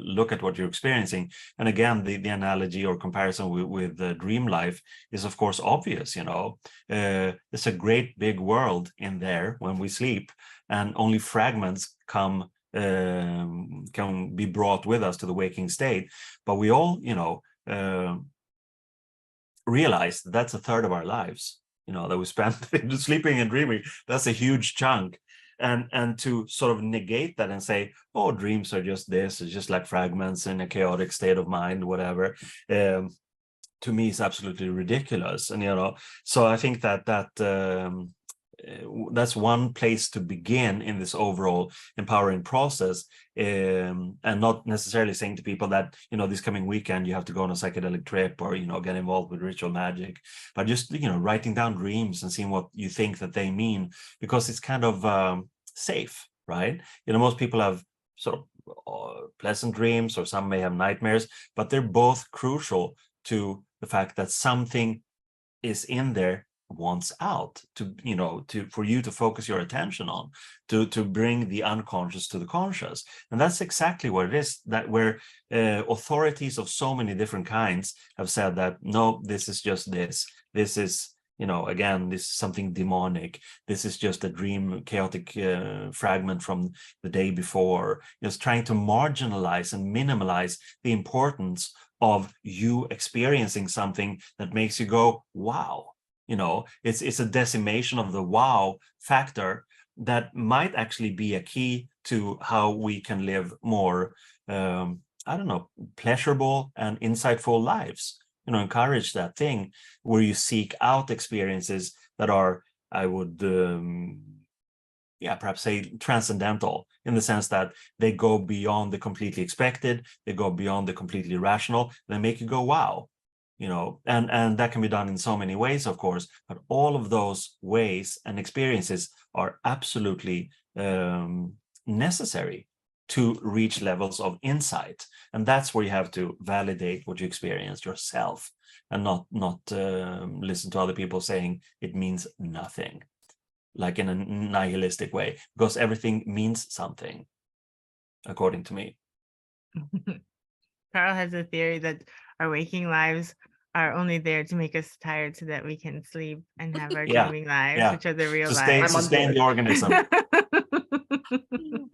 S3: look at what you're experiencing. And again, the analogy or comparison with dream life is, of course, obvious. It's a great big world in there when we sleep, and only fragments can be brought with us to the waking state. But we all, realize that's a third of our lives, that we spend sleeping and dreaming. That's a huge chunk. And to sort of negate that and say, oh, dreams are just this, it's just like fragments in a chaotic state of mind, whatever, to me is absolutely ridiculous. And, so I think that's one place to begin in this overall empowering process, and not necessarily saying to people that, this coming weekend you have to go on a psychedelic trip or, get involved with ritual magic, but just, writing down dreams and seeing what you think that they mean, because it's kind of safe, right? Most people have sort of pleasant dreams, or some may have nightmares, but they're both crucial to the fact that something is in there wants out for you to focus your attention on, to bring the unconscious to the conscious. And that's exactly what it is, that where authorities of so many different kinds have said that, no, this is just this is, again, this is something demonic, this is just a dream, chaotic fragment from the day before, just trying to marginalize and minimize the importance of you experiencing something that makes you go, wow. It's a decimation of the wow factor that might actually be a key to how we can live more, pleasurable and insightful lives. Encourage that thing where you seek out experiences that are, I would, perhaps say transcendental, in the sense that they go beyond the completely expected, they go beyond the completely rational, they make you go, wow. And that can be done in so many ways, of course, but all of those ways and experiences are absolutely necessary to reach levels of insight. And that's where you have to validate what you experience yourself, and not listen to other people saying it means nothing, like in a nihilistic way, because everything means something, according to me.
S2: Carl has a theory that our waking lives are only there to make us tired so that we can sleep and have our
S3: Yeah,
S2: dreaming lives,
S3: yeah.
S2: which are the real
S3: Sustain,
S2: lives.
S4: I'm on
S3: sustain
S4: board.
S3: the organism.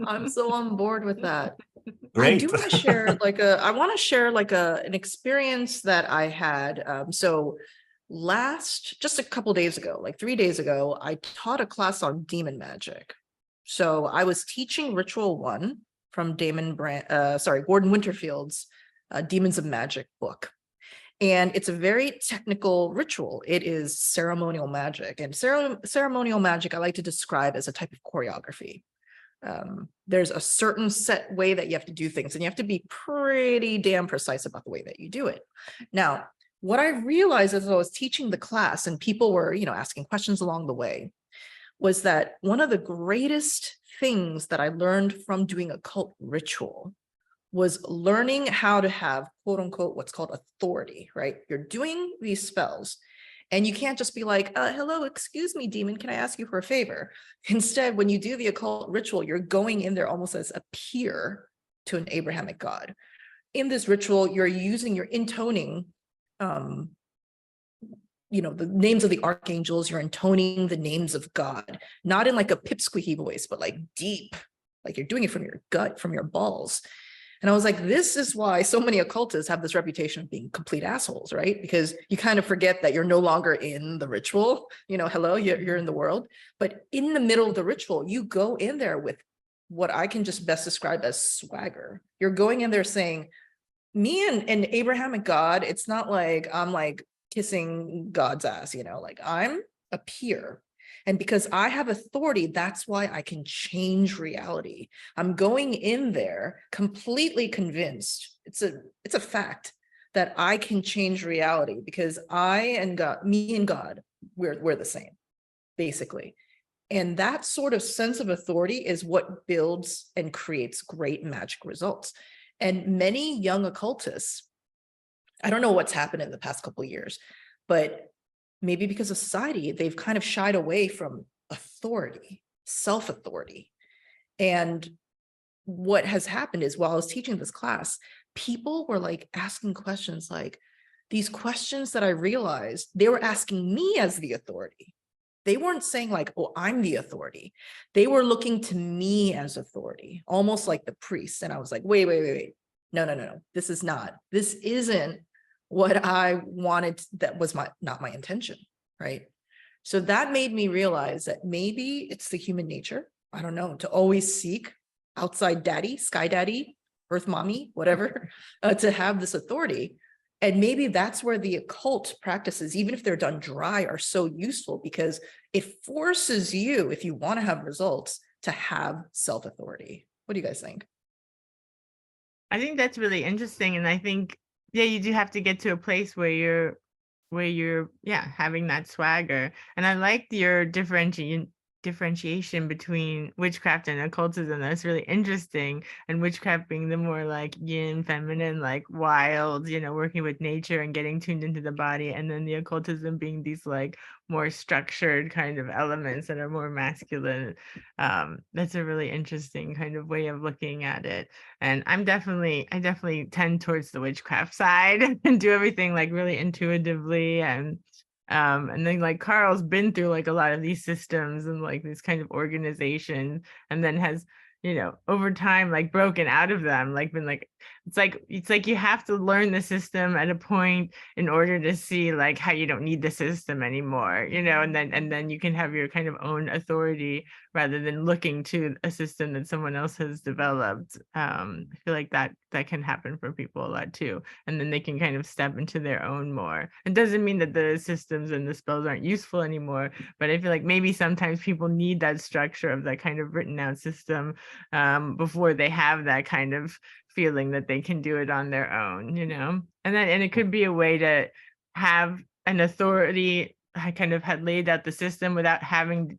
S4: I'm so on board with that.
S3: Great.
S4: I do want to share an experience that I had. So just a couple days ago, like 3 days ago, I taught a class on demon magic. So I was teaching Ritual 1 from Gordon Winterfield's Demons of Magic book. And it's a very technical ritual. It is ceremonial magic. And ceremonial magic, I like to describe as a type of choreography. There's a certain set way that you have to do things, and you have to be pretty damn precise about the way that you do it. Now, what I realized as I was teaching the class and people were, asking questions along the way, was that one of the greatest things that I learned from doing occult ritual was learning how to have, quote unquote, what's called authority, right? You're doing these spells and you can't just be like, hello, excuse me, demon, can I ask you for a favor? Instead, when you do the occult ritual, you're going in there almost as a peer to an Abrahamic god. In this ritual, you're intoning, the names of the archangels, you're intoning the names of God, not in like a pipsqueaky voice, but like deep, like you're doing it from your gut, from your balls. And I was like, this is why so many occultists have this reputation of being complete assholes, right? Because you kind of forget that you're no longer in the ritual, hello, you're in the world. But in the middle of the ritual, you go in there with what I can just best describe as swagger. You're going in there saying, me and Abrahamic God, it's not like I'm like kissing God's ass, like I'm a peer. And because I have authority, that's why I can change reality. I'm going in there completely convinced. It's a fact that I can change reality because me and God, we're the same, basically. And that sort of sense of authority is what builds and creates great magic results. And many young occultists, I don't know what's happened in the past couple of years, but maybe because of society, they've kind of shied away from authority, self-authority. And what has happened is while I was teaching this class, people were like asking questions like these questions that I realized they were asking me as the authority. They weren't saying like, oh, I'm the authority. They were looking to me as authority, almost like the priest. And I was like, wait. No. This isn't what I wanted. That was not my intention, right? So that made me realize that maybe it's the human nature, I don't know, to always seek outside daddy, sky daddy, earth mommy, whatever, to have this authority. And maybe that's where the occult practices, even if they're done dry, are so useful because it forces you, if you want to have results, to have self-authority. What do you guys think?
S2: I think that's really interesting. And I think, yeah, you do have to get to a place where you're having that swagger. And I liked your differentiation between witchcraft and occultism. That's really interesting. And witchcraft being the more like yin, feminine, like wild, working with nature and getting tuned into the body. And then the occultism being these like more structured kind of elements that are more masculine. That's a really interesting kind of way of looking at it. And I definitely tend towards the witchcraft side and do everything like really intuitively. And then like Carl's been through like a lot of these systems and like this kind of organization, and then has, over time, like broken out of them, like been like, it's like you have to learn the system at a point in order to see like how you don't need the system anymore, and then you can have your kind of own authority rather than looking to a system that someone else has developed. I feel like that can happen for people a lot too. And then they can kind of step into their own more. It doesn't mean that the systems and the spells aren't useful anymore, but I feel like maybe sometimes people need that structure of that kind of written out system before they have that kind of feeling that they can do it on their own, and it could be a way to have an authority. I kind of had laid out the system without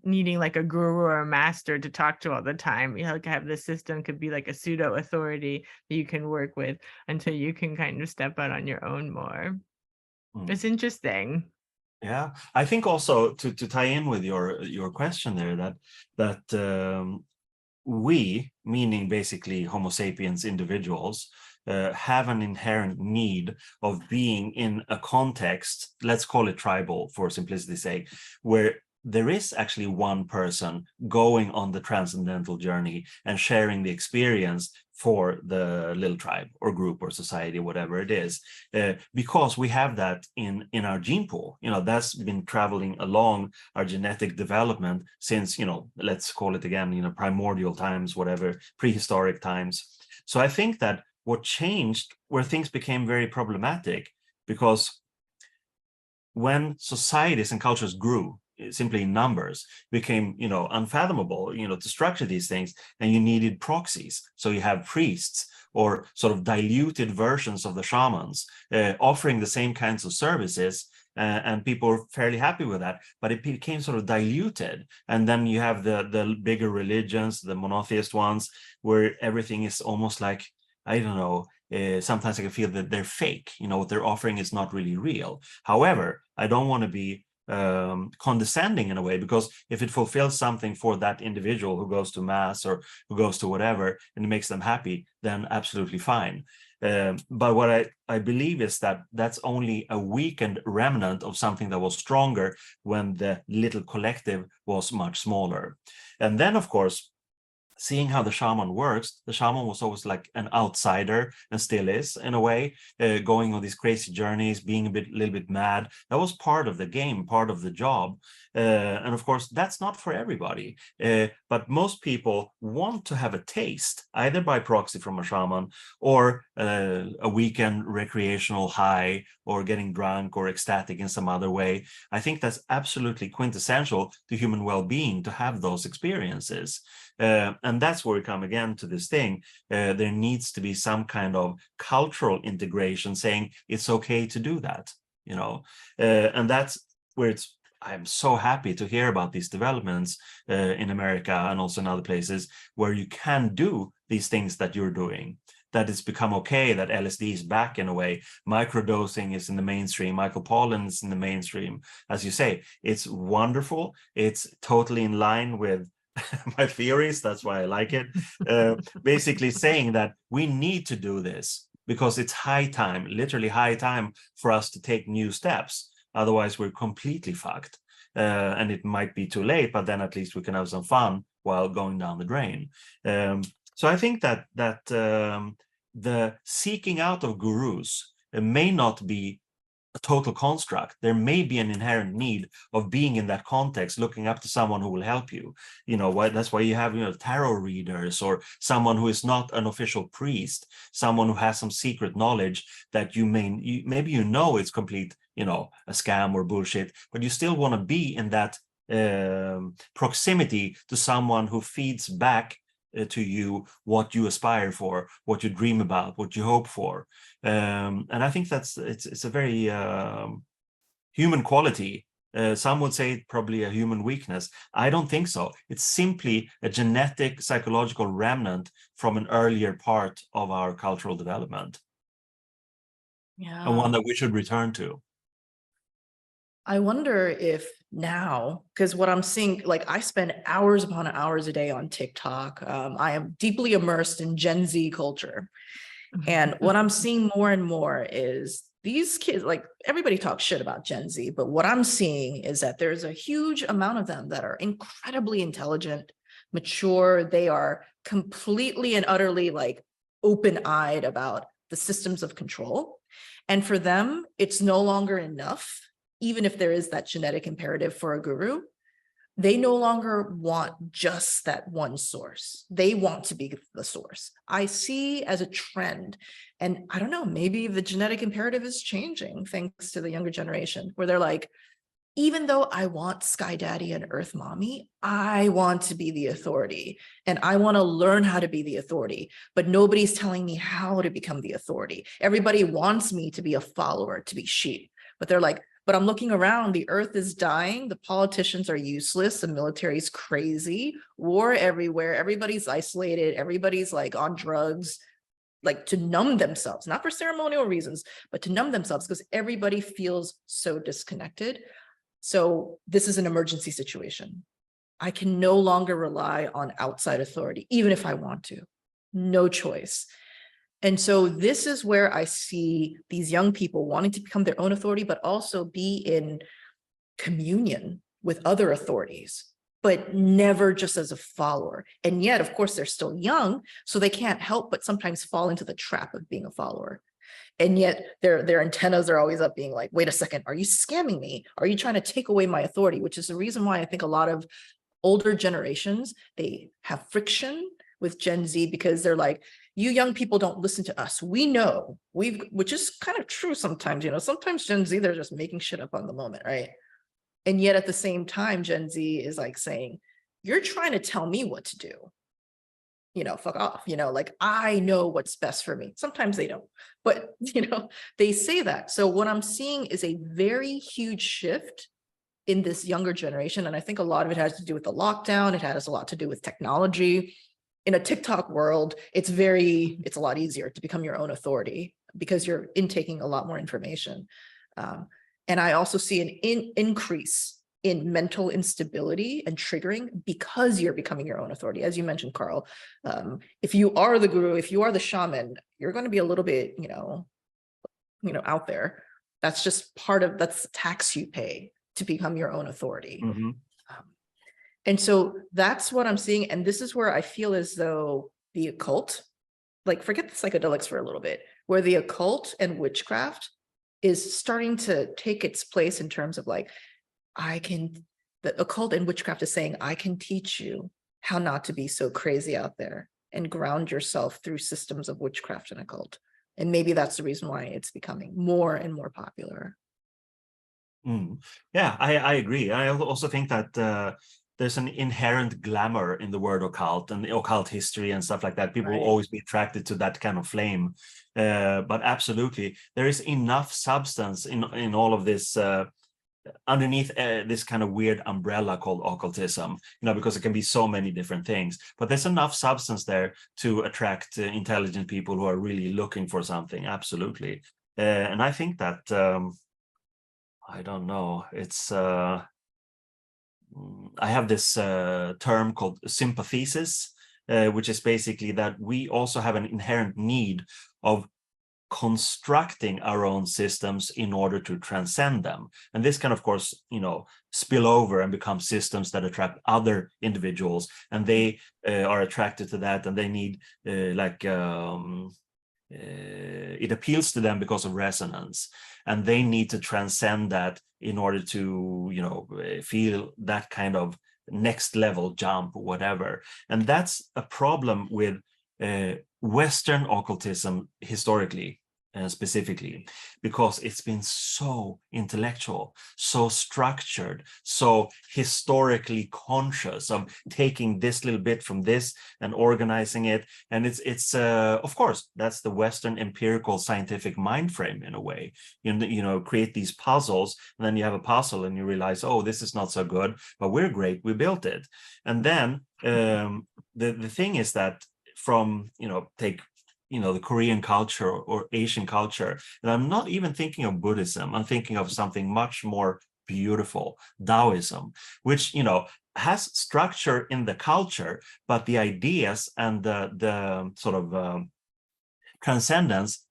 S2: needing like a guru or a master to talk to all the time. Like have the system could be like a pseudo authority that you can work with until you can kind of step out on your own more. It's interesting.
S3: Yeah, I think also to tie in with your question there that we, meaning basically Homo sapiens individuals, have an inherent need of being in a context, let's call it tribal for simplicity's sake, where there is actually one person going on the transcendental journey and sharing the experience for the little tribe or group or society, whatever it is, because we have that in our gene pool. That's been traveling along our genetic development since, let's call it again, primordial times, whatever, prehistoric times. So I think that what changed, where things became very problematic, because when societies and cultures grew, simply in numbers, became unfathomable to structure these things, and you needed proxies. So you have priests or sort of diluted versions of the shamans offering the same kinds of services, and people were fairly happy with that, but it became sort of diluted. And then you have the bigger religions, the monotheist ones, where everything is almost like, I don't know, sometimes I can feel that they're fake. What they're offering is not really real. However, I don't want to be condescending in a way, because if it fulfills something for that individual who goes to mass or who goes to whatever, and it makes them happy, then absolutely fine. But what I believe is that that's only a weakened remnant of something that was stronger when the little collective was much smaller. And then, of course, seeing how the shaman works, the shaman was always like an outsider, and still is in a way, going on these crazy journeys, being a little bit mad. That was part of the game, part of the job. And of course, that's not for everybody. But most people want to have a taste, either by proxy from a shaman, or a weekend recreational high, or getting drunk or ecstatic in some other way. I think that's absolutely quintessential to human well-being, to have those experiences. And that's where we come again to this thing. There needs to be some kind of cultural integration saying it's okay to do that, and that's where I'm so happy to hear about these developments in America and also in other places where you can do these things that you're doing, that it's become okay, that LSD is back in a way, microdosing is in the mainstream, mycopollen is in the mainstream. As you say, it's wonderful. It's totally in line with my theories. That's why I like it. Basically saying that we need to do this because it's high time, literally high time for us to take new steps. Otherwise, we're completely fucked. And it might be too late, but then at least we can have some fun while going down the drain. So I think that the seeking out of gurus may not be a total construct. There may be an inherent need of being in that context, looking up to someone who will help you. That's why you have tarot readers, or someone who is not an official priest, someone who has some secret knowledge that maybe it's complete a scam or bullshit, but you still want to be in that proximity to someone who feeds back to you what you aspire for, what you dream about, what you hope for. And I think it's a very human quality. Some would say probably a human weakness. I don't think so. It's simply a genetic psychological remnant from an earlier part of our cultural development.
S4: Yeah.
S3: And one that we should return to.
S4: I wonder if now, because what I'm seeing, like I spend hours upon hours a day on TikTok. I am deeply immersed in Gen Z culture. And what I'm seeing more and more is these kids, like everybody talks shit about Gen Z, but what I'm seeing is that there's a huge amount of them that are incredibly intelligent, mature. They are completely and utterly like open-eyed about the systems of control. And for them, it's no longer enough. Even if there is that genetic imperative for a guru, they no longer want just that one source. They want to be the source. I see as a trend, and I don't know, maybe the genetic imperative is changing thanks to the younger generation, where they're like, even though I want Sky Daddy and Earth Mommy, I want to be the authority and I want to learn how to be the authority, but nobody's telling me how to become the authority. Everybody wants me to be a follower, to be sheep, but they're like, but I'm looking around, the earth is dying, the politicians are useless, the military is crazy, war everywhere, everybody's isolated, everybody's like on drugs, like to numb themselves, not for ceremonial reasons, but to numb themselves because everybody feels so disconnected. So this is an emergency situation. I can no longer rely on outside authority, even if I want to. No choice. And so this is where I see these young people wanting to become their own authority, but also be in communion with other authorities, but never just as a follower. And yet, of course, they're still young, so they can't help but sometimes fall into the trap of being a follower. And yet their antennas are always up, being like, wait a second, are you scamming me? Are you trying to take away my authority? Which is the reason why I think a lot of older generations, they have friction with Gen Z, because they're like, you young people don't listen to us. We know, which is kind of true sometimes, you know, sometimes Gen Z, they're just making shit up on the moment, right? And yet at the same time, Gen Z is like saying, you're trying to tell me what to do. You know, fuck off, you know, like, I know what's best for me. Sometimes they don't, but, you know, they say that. So what I'm seeing is a very huge shift in this younger generation. And I think a lot of it has to do with the lockdown. It has a lot to do with technology. In a TikTok world, it's a lot easier to become your own authority because you're intaking a lot more information. And I also see an increase in mental instability and triggering because you're becoming your own authority. As you mentioned, Carl, if you are the guru, if you are the shaman, you're going to be a little bit, you know, out there. That's just that's the tax you pay to become your own authority.
S3: Mm-hmm.
S4: And so that's what I'm seeing. And this is where I feel as though the occult, like, forget the psychedelics for a little bit, where the occult and witchcraft is starting to take its place in terms of like, the occult and witchcraft is saying, I can teach you how not to be so crazy out there and ground yourself through systems of witchcraft and occult. And maybe that's the reason why it's becoming more and more popular.
S3: Yeah, I agree. I also think that there's an inherent glamour in the word occult and the occult history and stuff like that. People will always be attracted to that kind of flame. But absolutely, there is enough substance in all of this underneath this kind of weird umbrella called occultism, you know, because it can be so many different things, but there's enough substance there to attract intelligent people who are really looking for something. Absolutely. And I think that, I don't know, it's, I have this term called sympathesis, which is basically that we also have an inherent need of constructing our own systems in order to transcend them. And this can, of course, you know, spill over and become systems that attract other individuals, and they are attracted to that, and they need it appeals to them because of resonance, and they need to transcend that in order to, you know, feel that kind of next level jump, whatever. And that's a problem with Western occultism historically, specifically, because it's been so intellectual, so structured, so historically conscious of taking this little bit from this and organizing it. And it's of course, that's the Western empirical scientific mind frame in a way. You know, create these puzzles, and then you have a puzzle and you realize, oh, this is not so good, but we're great, we built it. And then the thing is that from, you know, take, you know, the Korean culture or Asian culture, and I'm not even thinking of Buddhism, I'm thinking of something much more beautiful, Taoism, which, you know, has structure in the culture, but the ideas and the sort of transcendence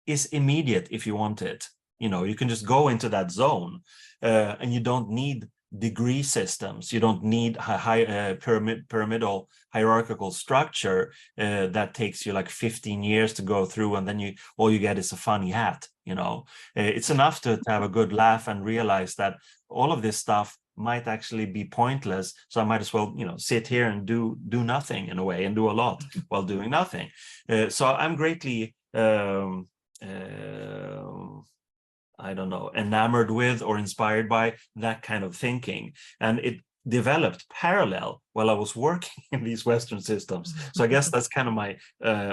S3: is immediate if you want it. You know, you can just go into that zone, and you don't need degree systems. You don't need pyramidal hierarchical structure that takes you like 15 years to go through, and then all you get is a funny hat. You know, it's enough to have a good laugh and realize that all of this stuff might actually be pointless, so I might as well, you know, sit here and do nothing in a way, and do a lot while doing nothing. So I'm greatly I don't know, enamored with or inspired by that kind of thinking. And it developed parallel while I was working in these Western systems. So I guess that's kind of my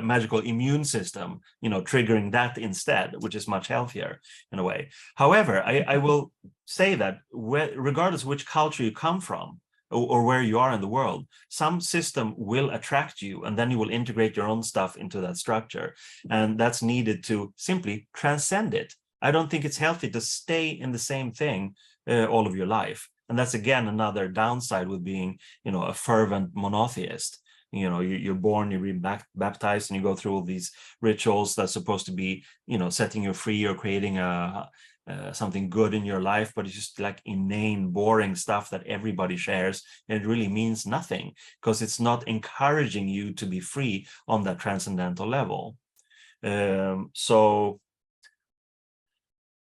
S3: magical immune system, you know, triggering that instead, which is much healthier in a way. However, I will say that regardless of which culture you come from, or where you are in the world, some system will attract you, and then you will integrate your own stuff into that structure. And that's needed to simply transcend it. I don't think it's healthy to stay in the same thing all of your life. And that's again another downside with being, you know, a fervent monotheist. You know, you're born, you're being baptized, and you go through all these rituals that's supposed to be, you know, setting you free or creating something good in your life, but it's just like inane, boring stuff that everybody shares, and it really means nothing because it's not encouraging you to be free on that transcendental level. So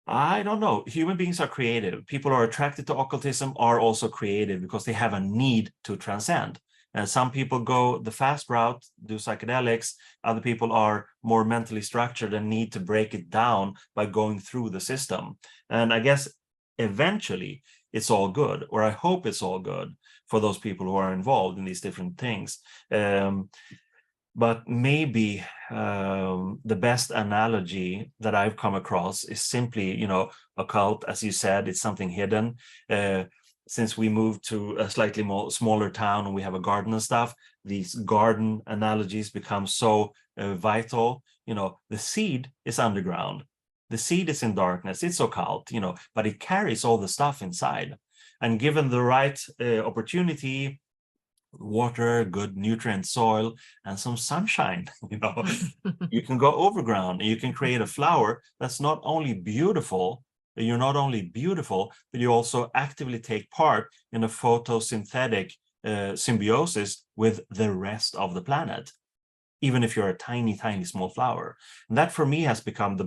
S3: I don't know. Human beings are creative. People are attracted to occultism are also creative because they have a need to transcend. And some people go the fast route, do psychedelics. Other people are more mentally structured and need to break it down by going through the system. And I guess eventually it's all good, or I hope it's all good for those people who are involved in these different things. But maybe the best analogy that I've come across is simply, you know, occult, as you said, it's something hidden. Since we moved to a slightly smaller town and we have a garden and stuff, these garden analogies become so vital. You know, the seed is underground. The seed is in darkness. It's occult, you know, but it carries all the stuff inside. And given the right opportunity, water, good nutrient soil, and some sunshine, you know, you can go overground and you can create a flower that's not only beautiful, you're not only beautiful, but you also actively take part in a photosynthetic symbiosis with the rest of the planet, even if you're a tiny, tiny small flower. And that for me has become the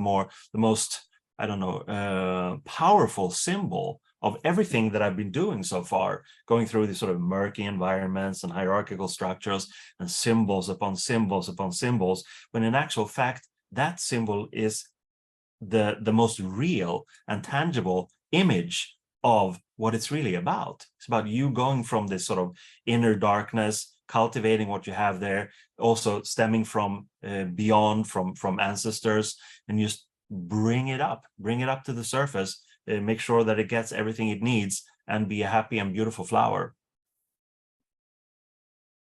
S3: most, I don't know, powerful symbol of everything that I've been doing so far, going through these sort of murky environments and hierarchical structures and symbols upon symbols upon symbols, when in actual fact, that symbol is the most real and tangible image of what it's really about. It's about you going from this sort of inner darkness, cultivating what you have there, also stemming from beyond, from ancestors, and just bring it up to the surface, make sure that it gets everything it needs, and be a happy and beautiful flower.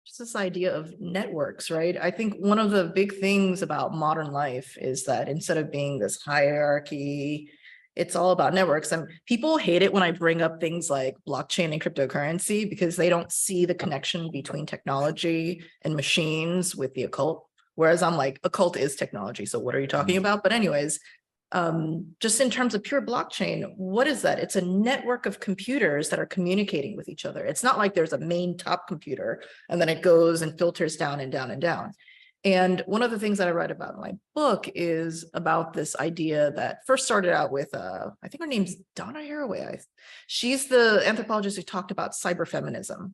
S4: Just this idea of networks, right? I think one of the big things about modern life is that instead of being this hierarchy, it's all about networks. And people hate it when I bring up things like blockchain and cryptocurrency because they don't see the connection between technology and machines with the occult. Whereas I'm like, occult is technology. So what are you talking about? But anyways, just in terms of pure blockchain, what is that? It's a network of computers that are communicating with each other. It's not like there's a main top computer and then it goes and filters down and down and down. And one of the things that I read about in my book is about this idea that first started out with, I think her name's Donna Haraway. She's the anthropologist who talked about cyberfeminism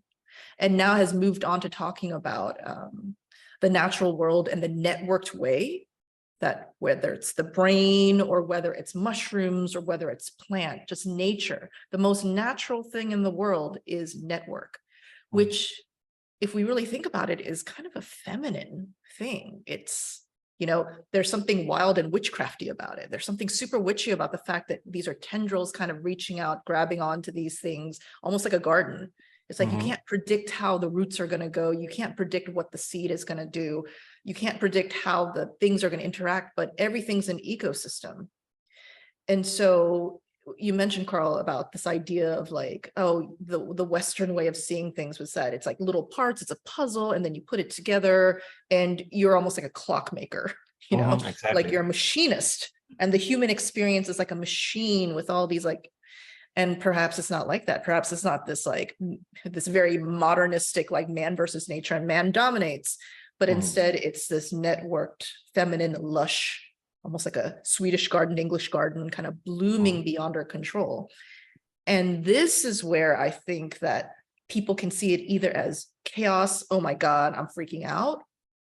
S4: and now has moved on to talking about the natural world and the networked way that whether it's the brain or whether it's mushrooms or whether it's plant, just nature, the most natural thing in the world is network, which if we really think about it is kind of a feminine thing. It's, you know, there's something wild and witchcrafty about it. There's something super witchy about the fact that these are tendrils kind of reaching out, grabbing onto these things, almost like a garden. It's like you can't predict how the roots are going to go. You can't predict what the seed is going to do. You can't predict how the things are going to interact, but everything's an ecosystem. And so you mentioned, Carl, about this idea of like, oh, the Western way of seeing things was that it's like little parts, it's a puzzle, and then you put it together and you're almost like a clockmaker, you know,
S3: exactly.
S4: like you're a machinist, and the human experience is like a machine with all these like, and perhaps it's not like that. Perhaps it's not this like this very modernistic, like man versus nature and man dominates, but instead it's this networked, feminine, lush, almost like a Swedish garden, English garden, kind of blooming beyond our control. And this is where I think that people can see it either as chaos, oh my God, I'm freaking out,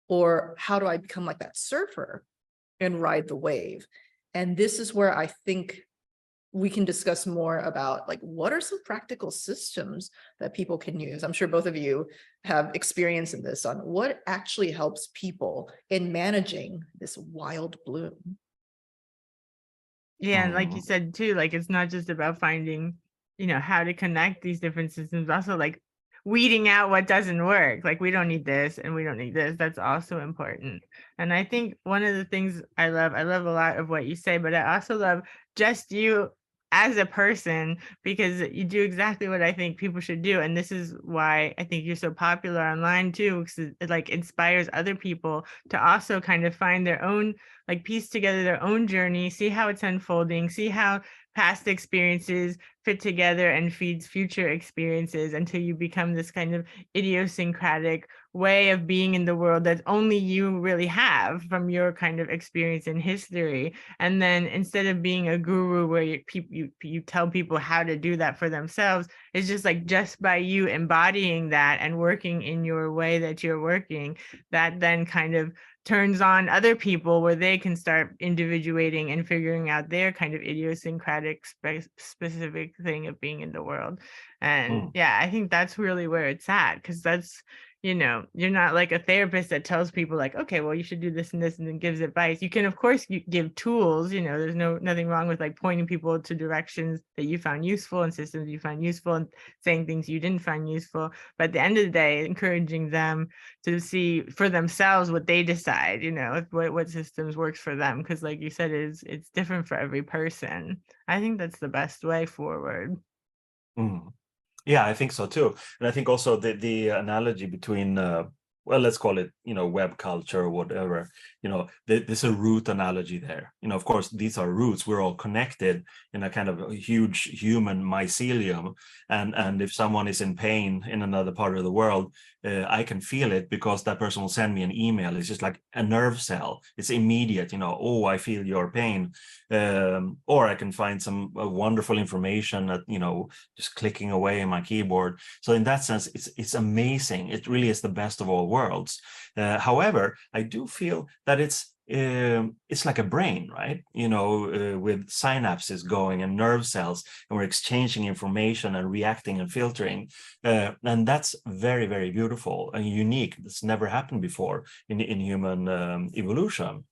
S4: or how do I become like that surfer and ride the wave? And this is where I think we can discuss more about like, what are some practical systems that people can use? I'm sure both of you have experience in this on what actually helps people in managing this wild bloom.
S2: Yeah, and like you said too, like it's not just about finding, you know, how to connect these different systems, also like weeding out what doesn't work. Like we don't need this and we don't need this. That's also important. And I think one of the things I love a lot of what you say, but I also love just you as a person, because you do exactly what I think people should do. And this is why I think you're so popular online too, because it like inspires other people to also kind of find their own, like piece together their own journey, see how it's unfolding, see how past experiences fit together and feeds future experiences until you become this kind of idiosyncratic way of being in the world that only you really have from your kind of experience in history. And then instead of being a guru where you tell people how to do that for themselves, it's just like just by you embodying that and working in your way that you're working, that then kind of turns on other people where they can start individuating and figuring out their kind of idiosyncratic specific thing of being in the world. And yeah, I think that's really where it's at, because that's, you know, you're not like a therapist that tells people like, okay, well, you should do this and this, and then gives advice. You can, of course, you give tools, you know, there's nothing wrong with like pointing people to directions that you found useful and systems you found useful and saying things you didn't find useful. But at the end of the day, encouraging them to see for themselves what they decide, you know, what systems works for them. Because like you said, it's different for every person. I think that's the best way forward.
S3: Yeah, I think so too. And I think also the analogy between, well, let's call it, you know, web culture or whatever, you know, there's a root analogy there. You know, of course, these are roots. We're all connected in a kind of a huge human mycelium. And if someone is in pain in another part of the world, I can feel it because that person will send me an email. It's just like a nerve cell. It's immediate, you know, oh, I feel your pain. Or I can find some wonderful information that, you know, just clicking away in my keyboard. So in that sense, it's amazing. It really is the best of all worlds. However, I do feel that it's like a brain, right? You know, with synapses going and nerve cells, and we're exchanging information and reacting and filtering. And that's very, very beautiful and unique. That's never happened before in human evolution.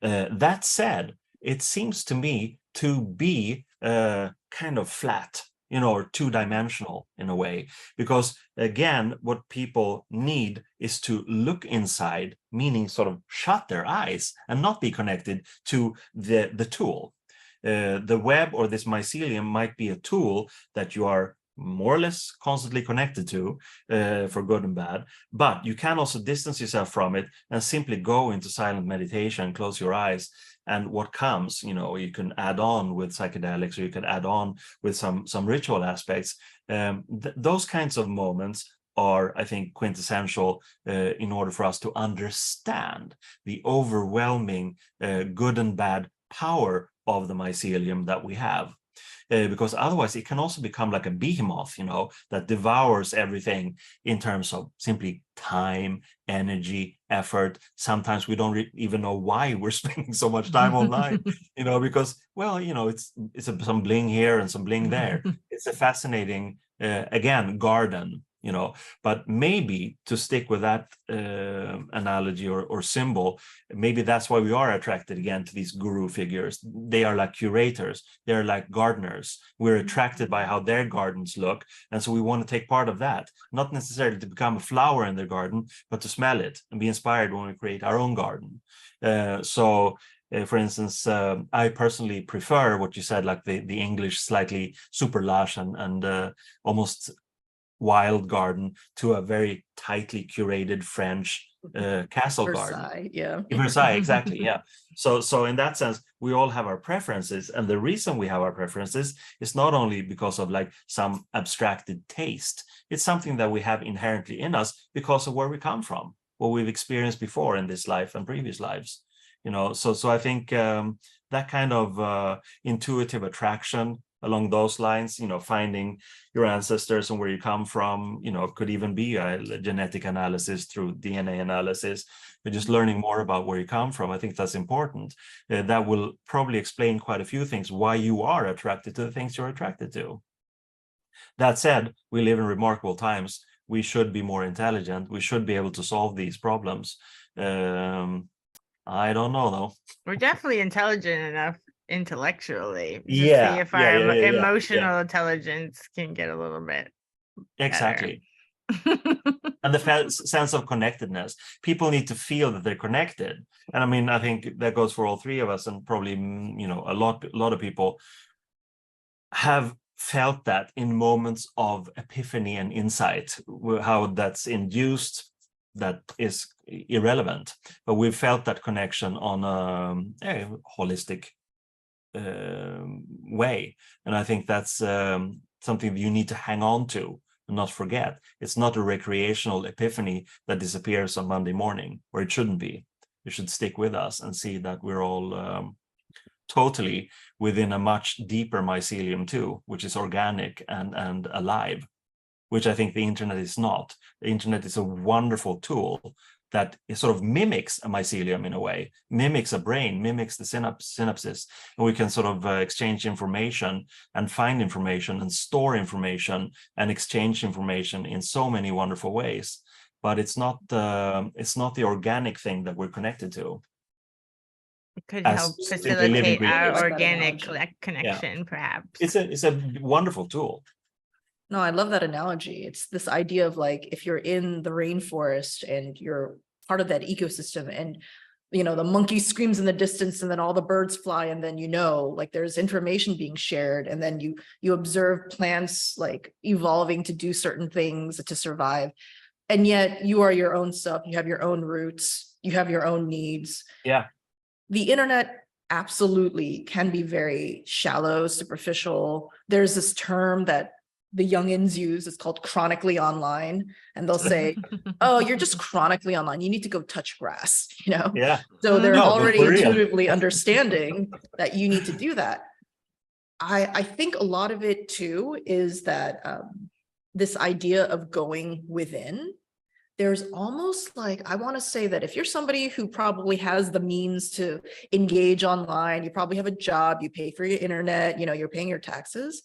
S3: That said, it seems to me to be kind of flat, you know, or two-dimensional in a way, because again, what people need is to look inside, meaning sort of shut their eyes and not be connected to the tool. The web or this mycelium might be a tool that you are more or less constantly connected to for good and bad, but you can also distance yourself from it and simply go into silent meditation, close your eyes, and what comes, you know, you can add on with psychedelics, or you can add on with some ritual aspects. Those kinds of moments are, I think, quintessential in order for us to understand the overwhelming good and bad power of the mycelium that we have. Because otherwise it can also become like a behemoth, you know, that devours everything in terms of simply time, energy, effort. Sometimes we don't even know why we're spending so much time online, you know, because, well, you know, it's some bling here and some bling there. It's a fascinating, again, garden, you know, but maybe to stick with that analogy or symbol, maybe that's why we are attracted again to these guru figures. They are like curators. They're like gardeners. We're attracted by how their gardens look. And so we want to take part of that, not necessarily to become a flower in their garden, but to smell it and be inspired when we create our own garden. For instance, I personally prefer what you said, like the English slightly super lush and almost wild garden to a very tightly curated French castle garden.
S4: Yeah.
S3: Versailles, exactly. Yeah. So in that sense, we all have our preferences, and the reason we have our preferences is not only because of like some abstracted taste. It's something that we have inherently in us because of where we come from, what we've experienced before in this life and previous lives. You know, so I think that kind of intuitive attraction along those lines, you know, finding your ancestors and where you come from, you know, could even be a genetic analysis through DNA analysis, but just learning more about where you come from. I think that's important. That will probably explain quite a few things, why you are attracted to the things you're attracted to. That said, we live in remarkable times. We should be more intelligent. We should be able to solve these problems. I don't know, though.
S2: We're definitely intelligent enough intellectually. Just
S3: Yeah,
S2: see if our
S3: yeah.
S2: emotional intelligence can get a little bit
S3: exactly. And the sense of connectedness. People need to feel that they're connected. And I mean, I think that goes for all three of us, and probably, you know, a lot of people. have felt that in moments of epiphany and insight. How that's induced, that is irrelevant, but we've felt that connection on a holistic way, and I think that's something that you need to hang on to and not forget. It's not a recreational epiphany that disappears on Monday morning, or it shouldn't be. You should stick with us and see that we're all totally within a much deeper mycelium too, which is organic and alive, which I think the internet is not. The internet is a wonderful tool that sort of mimics a mycelium in a way, mimics a brain, mimics the synapses, and we can sort of exchange information and find information and store information and exchange information in so many wonderful ways. But it's not the organic thing that we're connected to.
S2: It could
S3: As
S2: help
S3: simply living
S2: facilitate
S3: creatures.
S2: our
S4: Like that
S2: organic
S4: analogy.
S2: connection, perhaps.
S3: It's a wonderful tool.
S4: No, I love that analogy. It's this idea of like, if you're in the rainforest and you're part of that ecosystem, and the monkey screams in the distance and then all the birds fly, and then like there's information being shared, and then you observe plants like evolving to do certain things to survive. And yet you are your own self, you have your own roots, you have your own needs.
S3: Yeah.
S4: The internet absolutely can be very shallow, superficial. There's this term that the youngins use, it's called chronically online, and they'll say, oh, you're just chronically online, you need to go touch grass,
S3: Yeah.
S4: So they're
S3: No, but
S4: already
S3: for real.
S4: intuitively understanding that you need to do that. I think a lot of it too is that this idea of going within. There's almost like, I want to say that if you're somebody who probably has the means to engage online, you probably have a job, you pay for your internet, you're paying your taxes,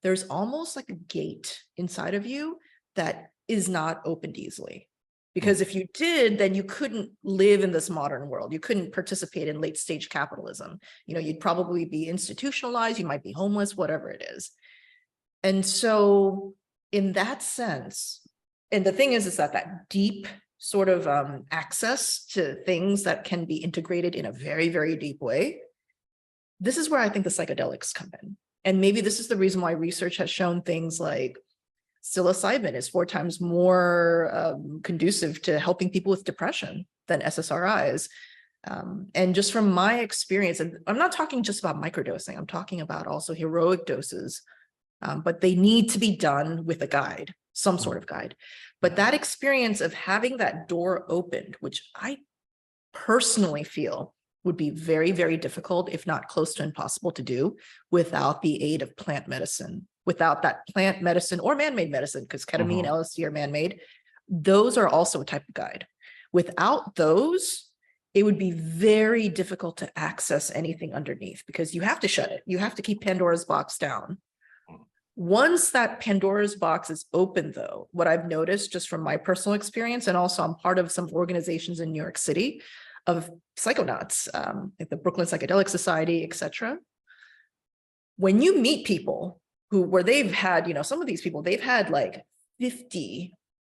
S4: there's almost like a gate inside of you that is not opened easily. Because if you did, then you couldn't live in this modern world. You couldn't participate in late stage capitalism. You'd probably be institutionalized, you might be homeless, whatever it is. And so in that sense, and the thing is that deep sort of access to things that can be integrated in a very, very deep way, this is where I think the psychedelics come in. And maybe this is the reason why research has shown things like psilocybin is 4 times more conducive to helping people with depression than SSRIs. And just from my experience, and I'm not talking just about microdosing, I'm talking about also heroic doses, but they need to be done with a guide, some sort of guide. But that experience of having that door opened, which I personally feel would be very, very difficult, if not close to impossible to do without the aid of plant medicine, without that plant medicine or man-made medicine, because ketamine, LSD are man-made. Those are also a type of guide. Without those, it would be very difficult to access anything underneath, because you have to shut it. You have to keep Pandora's box down. Once that Pandora's box is open, though, what I've noticed just from my personal experience, and also I'm part of some organizations in New York City of psychonauts, like the Brooklyn Psychedelic Society, etc. When you meet people where they've had, some of these people, they've had like 50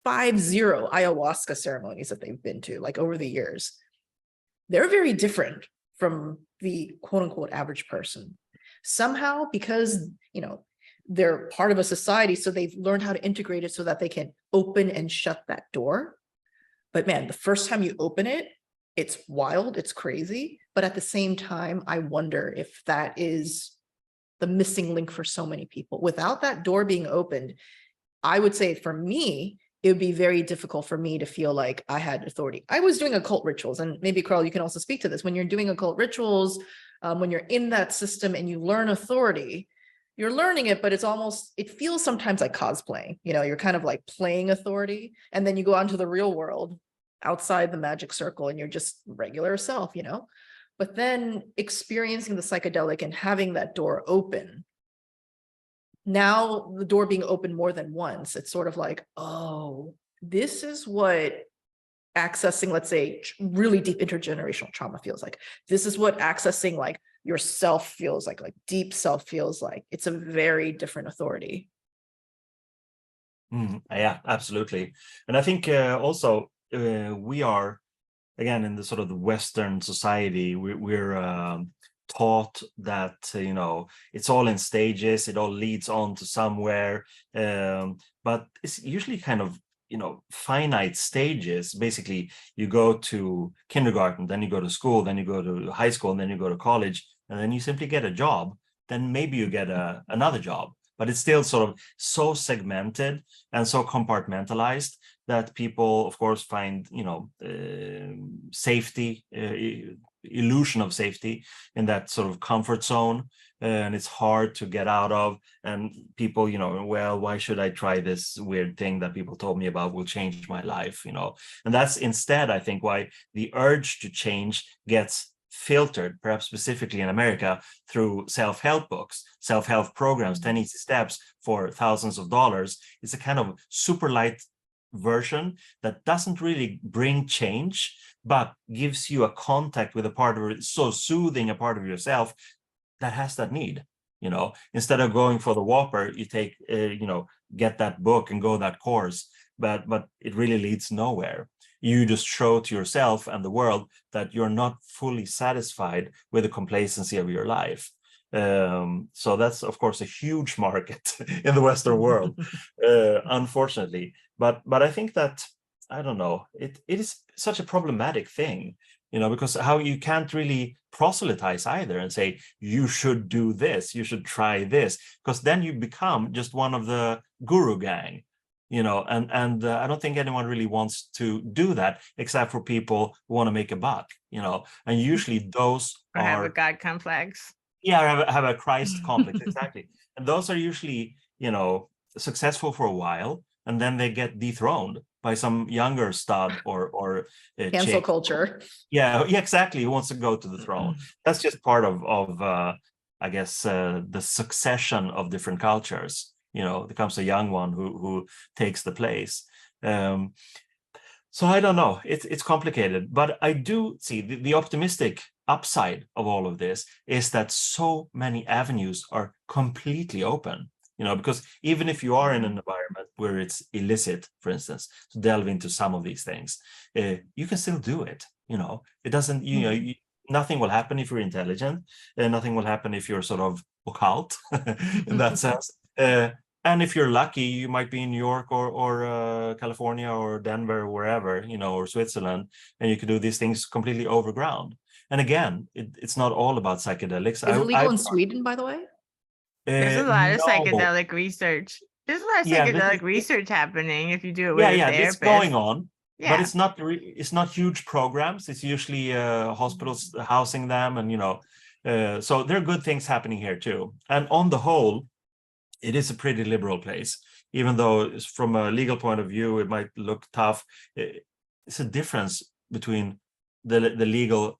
S4: ayahuasca ceremonies that they've been to, like over the years. They're very different from the quote unquote average person. Somehow, because, they're part of a society, so they've learned how to integrate it so that they can open and shut that door. But man, the first time you open it, it's wild, it's crazy. But at the same time, I wonder if that is the missing link for so many people. Without that door being opened, I would say for me, it would be very difficult for me to feel like I had authority. I was doing occult rituals, and maybe Carl, you can also speak to this. When you're doing occult rituals, when you're in that system and you learn authority, you're learning it, but it feels sometimes like cosplaying. You're kind of like playing authority, and then you go out into the real world outside the magic circle and you're just regular self, but then experiencing the psychedelic and having that door open. Now the door being open more than once, it's sort of like, oh, this is what accessing, let's say, really deep intergenerational trauma feels like. This is what accessing like yourself feels like deep self feels like. It's a very different authority.
S3: Yeah, absolutely. And I think also we are, again, in the sort of the Western society, we're taught that it's all in stages, it all leads on to somewhere, but it's usually kind of finite stages. Basically, you go to kindergarten, then you go to school, then you go to high school, and then you go to college, and then you simply get a job. Then maybe you get another job, but it's still sort of so segmented and so compartmentalized that people, of course, find safety, illusion of safety in that sort of comfort zone, and it's hard to get out of. And people, well, why should I try this weird thing that people told me about will change my life, and that's instead, I think, why the urge to change gets filtered, perhaps specifically in America, through self-help books, self-help programs, 10 easy steps for thousands of dollars. It's a kind of super light version that doesn't really bring change, but gives you a contact with a part of it, so soothing a part of yourself that has that need. Instead of going for the Whopper, you take get that book and go that course, but it really leads nowhere. You just show to yourself and the world that you're not fully satisfied with the complacency of your life. So that's, of course, a huge market in the Western world, unfortunately. But I think that, I don't know, it is such a problematic thing, because how you can't really proselytize either and say, you should do this, you should try this, because then you become just one of the guru gang. And I don't think anyone really wants to do that, except for people who want to make a buck, and usually those
S2: or have a God complex.
S3: Yeah, have a Christ complex, exactly. And those are usually, successful for a while, and then they get dethroned by some younger stud or
S4: cancel
S3: chick.
S4: culture.
S3: Yeah, exactly. Who wants to go to the throne? That's just part of I guess, the succession of different cultures. There comes a young one who takes the place. So I don't know. It's complicated, but I do see the optimistic upside of all of this is that so many avenues are completely open. Because even if you are in an environment where it's illicit, for instance, to delve into some of these things, you can still do it. It doesn't. Nothing will happen if you're intelligent, and nothing will happen if you're sort of occult in that sense. And if you're lucky, you might be in New York or California or Denver or wherever, or Switzerland, and you could do these things completely overground. And again, it's not all about psychedelics.
S4: Is it legal in Sweden, by the way?
S2: There's a lot of psychedelic research. There's a lot of psychedelic research happening if you do it with a therapist.
S3: It's going on. Yeah. But it's not huge programs. It's usually hospitals housing them, and so there are good things happening here too. And on the whole, it is a pretty liberal place, even though from a legal point of view it might look tough. It's a difference between the legal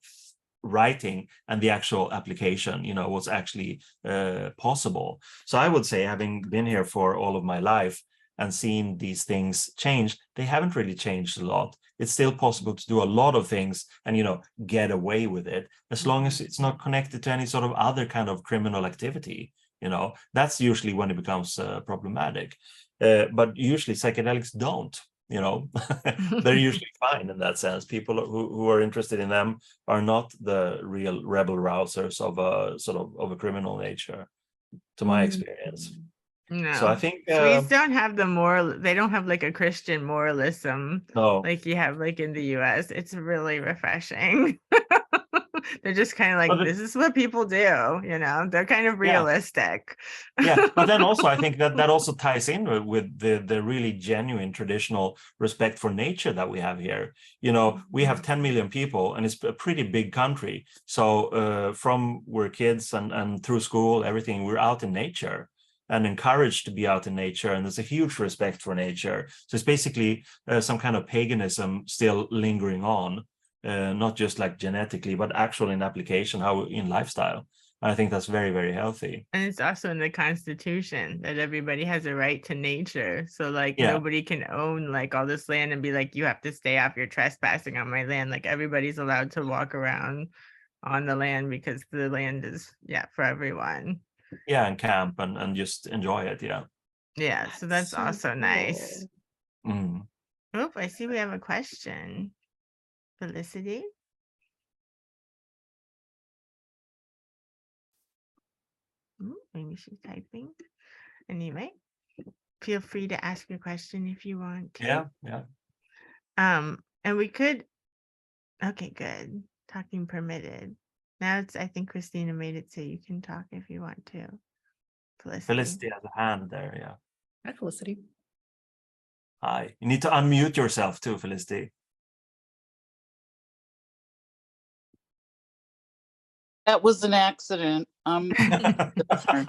S3: writing and the actual application, what's actually possible. So I would say, having been here for all of my life and seen these things change, they haven't really changed a lot. It's still possible to do a lot of things and get away with it, as long as it's not connected to any sort of other kind of criminal activity. That's usually when it becomes problematic. But usually psychedelics don't. They're usually fine in that sense. People who are interested in them are not the real rebel rousers of a sort of a criminal nature, to my experience.
S2: No.
S3: So I think
S2: Swedes don't have the moral. They don't have like a Christian moralism like you have like in the US. It's really refreshing. They're just kind of like, this is what people do, they're kind of realistic.
S3: Yeah, but then also I think that also ties in with the really genuine traditional respect for nature that we have here. We have 10 million people, and it's a pretty big country. So from we're kids and through school, everything, we're out in nature and encouraged to be out in nature, and there's a huge respect for nature. So it's basically some kind of paganism still lingering on. Not just like genetically, but actually in application, how in lifestyle. I think that's very, very healthy.
S2: And it's also in the Constitution that everybody has a right to nature. So nobody can own like all this land and be like, you have to stay off, you're trespassing on my land. Like everybody's allowed to walk around on the land because the land is for everyone.
S3: Yeah, and camp and just enjoy it.
S2: Yeah, so that's so also cool. Nice. Oh, I see we have a question. Felicity? maybe she's typing. Anyway, feel free to ask your question if you want to.
S3: Yeah.
S2: And we could, okay, good. Talking permitted. Now I think Christina made it so you can talk if you want to.
S3: Felicity has a hand there, yeah.
S4: Hi, Felicity.
S3: Hi. You need to unmute yourself too, Felicity.
S8: That was an accident. Sorry.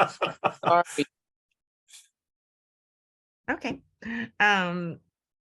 S2: Okay.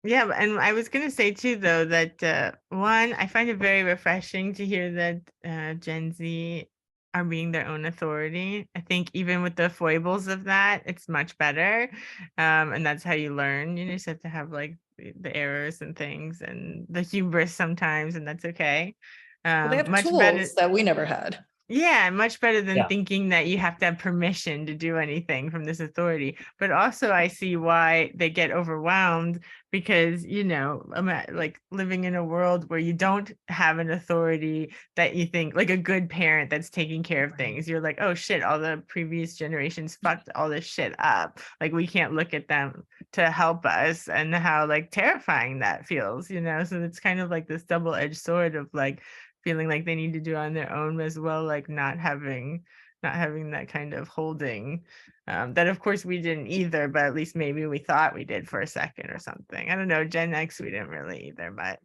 S2: Yeah, and I was gonna say too, though, that one, I find it very refreshing to hear that Gen Z are being their own authority. I think even with the foibles of that, it's much better. And that's how you learn. You just have to have like the errors and things and the hubris sometimes, and that's okay.
S4: Well, they have
S2: Much
S4: tools
S2: better
S4: that we never had.
S2: Yeah, much better than
S3: Yeah.
S2: thinking that you have to have permission to do anything from this authority. But also I see why they get overwhelmed because, like living in a world where you don't have an authority that you think like a good parent that's taking care of things. You're like, oh shit, all the previous generations fucked all this shit up. Like we can't look at them to help us, and how like terrifying that feels, So it's kind of like this double-edged sword of like feeling like they need to do on their own as well, like not having that kind of holding that of course we didn't either, but at least maybe we thought we did for a second or something. I don't know, Gen X we didn't really either, but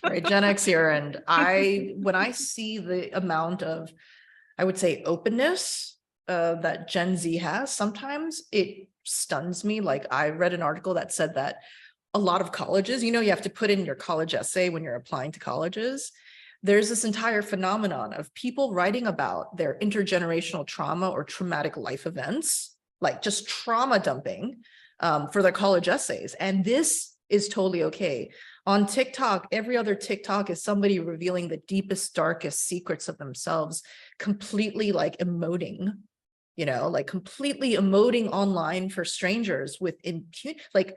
S4: Right, Gen X here, and when I see the amount of, I would say, openness that Gen Z has, sometimes it stuns me. Like I read an article that said that a lot of colleges, you have to put in your college essay when you're applying to colleges. There's this entire phenomenon of people writing about their intergenerational trauma or traumatic life events, like just trauma dumping for their college essays. And this is totally okay. On TikTok, every other TikTok is somebody revealing the deepest, darkest secrets of themselves, completely like emoting, like completely emoting online for strangers with like,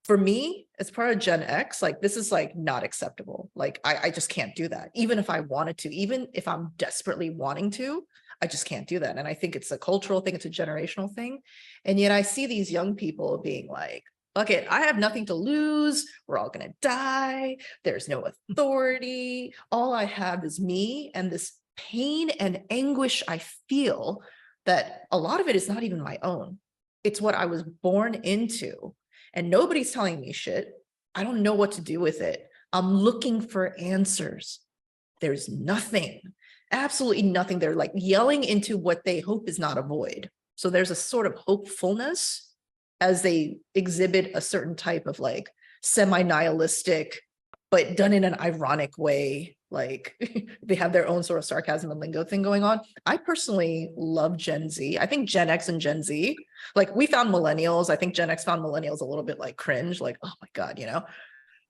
S4: for me, as part of Gen X, like this is like not acceptable. Like I just can't do that. Even if I wanted to, even if I'm desperately wanting to, I just can't do that. And I think it's a cultural thing. It's a generational thing. And yet I see these young people being like, okay, I have nothing to lose. We're all going to die. There's no authority. All I have is me and this pain and anguish I feel that a lot of it is not even my own. It's what I was born into. And nobody's telling me shit. I don't know what to do with it. I'm looking for answers. There's nothing, absolutely nothing. They're like yelling into what they hope is not a void. So there's a sort of hopefulness as they exhibit a certain type of like semi-nihilistic, but done in an ironic way. Like they have their own sort of sarcasm and lingo thing going on. I personally love Gen Z. I think Gen X and Gen Z, like we found millennials. I think Gen X found millennials a little bit like cringe, like, oh my God,